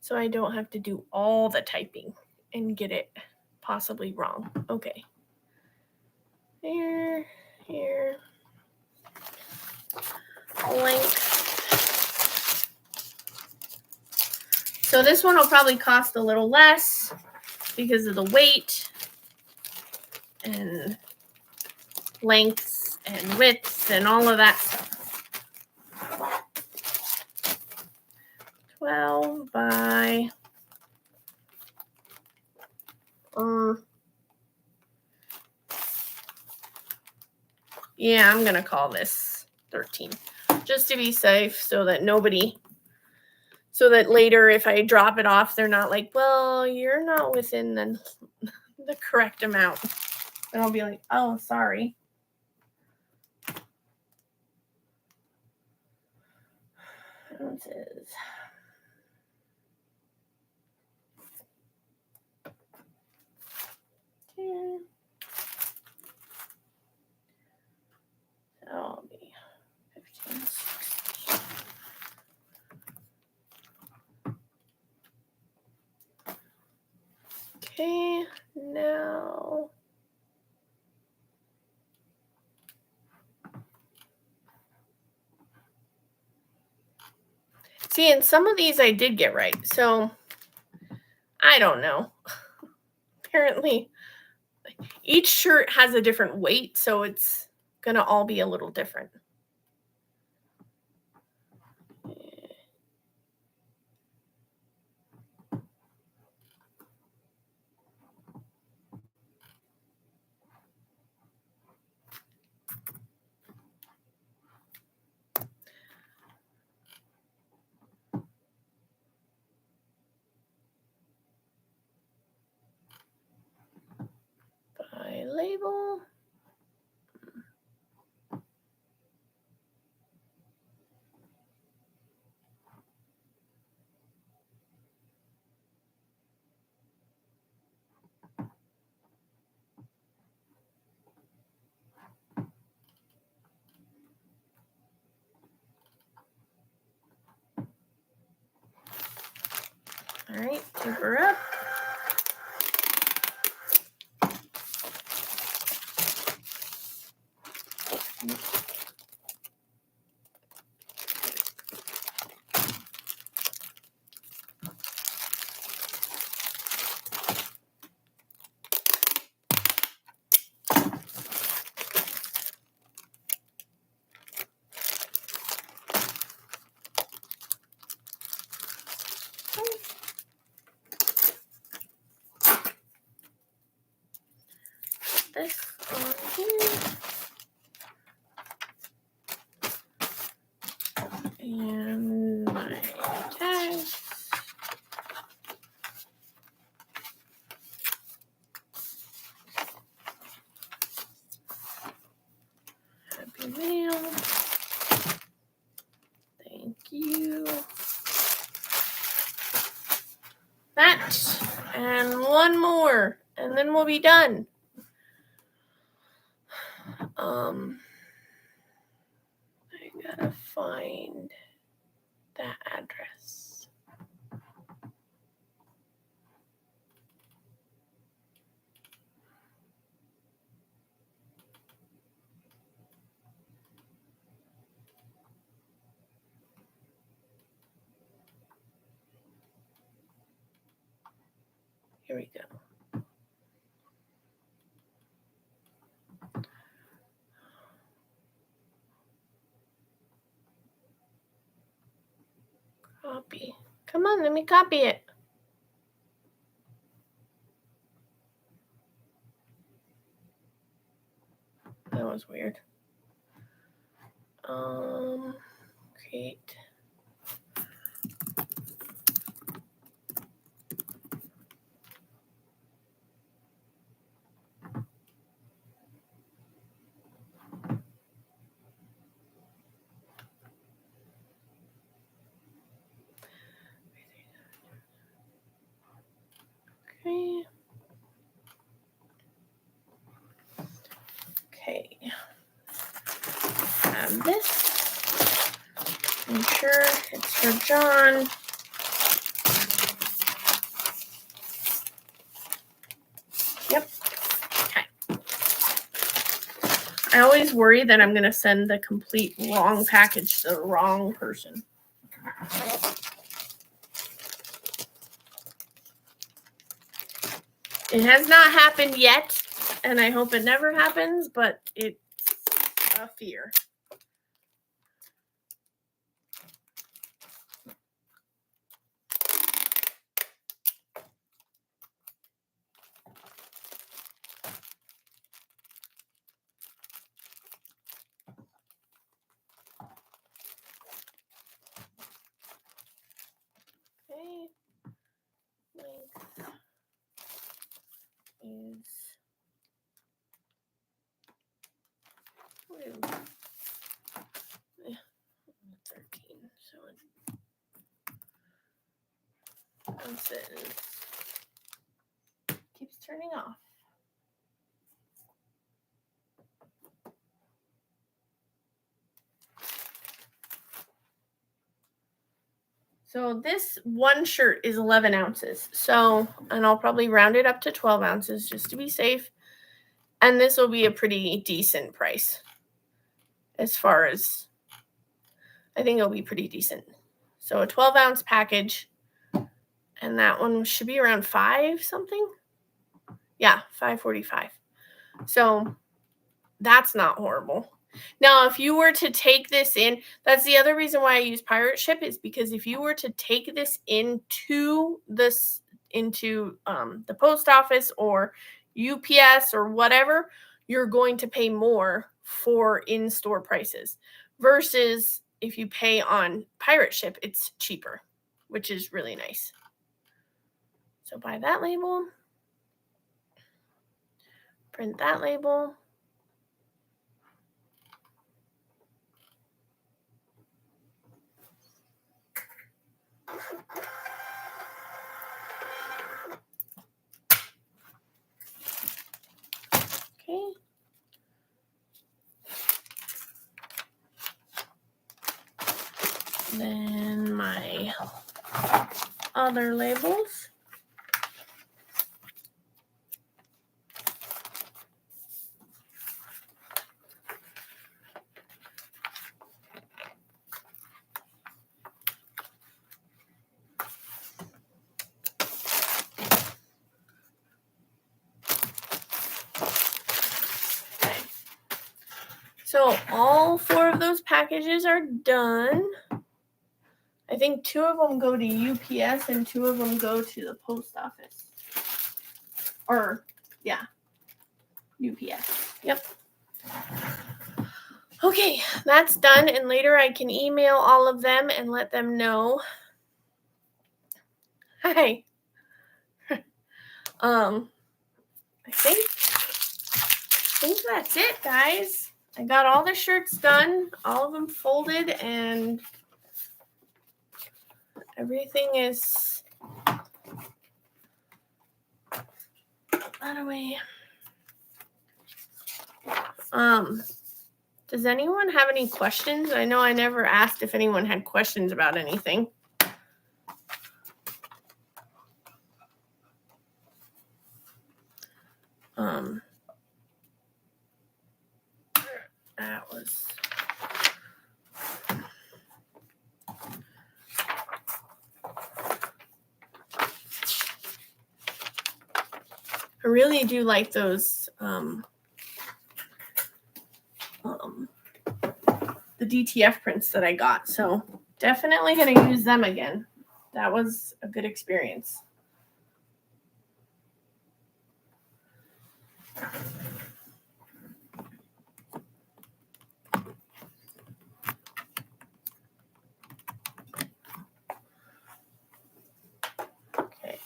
So I don't have to do all the typing and get it possibly wrong. Okay. Here. Length. So this one will probably cost a little less because of the weight and lengths and widths and all of that stuff. 12 by yeah, I'm gonna call this 13 just to be safe so that later if I drop it off, they're not like, well, you're not within the correct amount. And I'll be like, oh, sorry. Ounces. Okay. So I'll be 15, 16. Okay, now see, and some of these I did get right, so I don't know. Apparently, each shirt has a different weight, so it's gonna all be a little different. By label. All right, taper up. This on here. And my tags. Happy mail. Thank you. That and one more, and then we'll be done. I gotta find that address. Here we go. Copy. Come on, let me copy it. That was weird. Create. Okay. Okay. Add this. Make sure it's for John. Yep. Okay. I always worry that I'm going to send the complete wrong package to the wrong person. It has not happened yet, and I hope it never happens, but it's a fear. Okay. Length is 13. So ounces keeps turning off. So this one shirt is 11 ounces. So, and I'll probably round it up to 12 ounces just to be safe. And this will be a pretty decent price. As far as, I think it'll be pretty decent. So a 12-ounce package. And that one should be around 5 something. Yeah, $5.45. So that's not horrible. Now, if you were to take this in, that's the other reason why I use Pirate Ship, is because if you were to take this into the post office or UPS or whatever, you're going to pay more for in-store prices versus if you pay on Pirate Ship, it's cheaper, which is really nice. So buy that label, print that label. Okay. Then my other labels. So all 4 of those packages are done. I think 2 of them go to UPS and 2 of them go to the post office. Or, yeah, UPS. Yep. Okay, that's done, and later I can email all of them and let them know. Hi. I think that's it, guys. I got all the shirts done, all of them folded, and everything is out of way. Does anyone have any questions? I know I never asked if anyone had questions about anything. That was I really do like those the DTF prints that I got, so definitely gonna use them again. That was a good experience. Okay.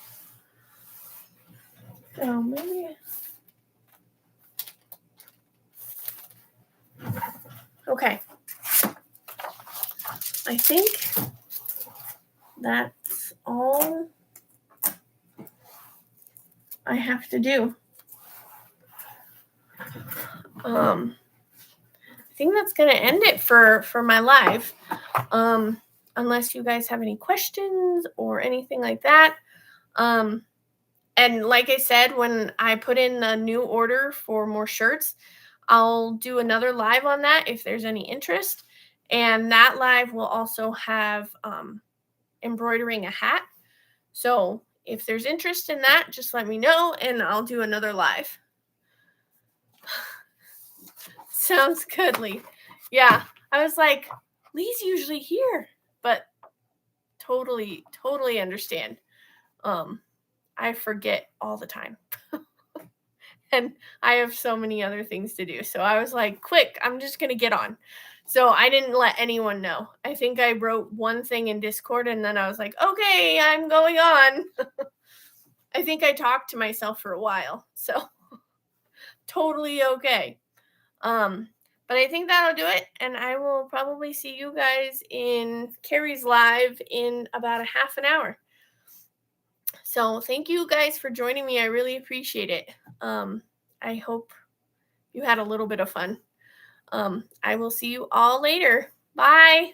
So maybe. Okay. I think that's all I have to do. I think that's gonna end it for my live. Unless you guys have any questions or anything like that. And like I said, when I put in the new order for more shirts, I'll do another live on that if there's any interest. And that live will also have embroidering a hat. So if there's interest in that, just let me know and I'll do another live. Sounds good, Lee. Yeah, I was like, Lee's usually here, but totally understand. I forget all the time. And I have so many other things to do. So I was like, quick, I'm just going to get on. So I didn't let anyone know. I think I wrote one thing in Discord and then I was like, okay, I'm going on. I think I talked to myself for a while. So totally okay. But I think that'll do it. And I will probably see you guys in Carrie's live in about a half an hour. So thank you guys for joining me. I really appreciate it. I hope you had a little bit of fun. I will see you all later. Bye.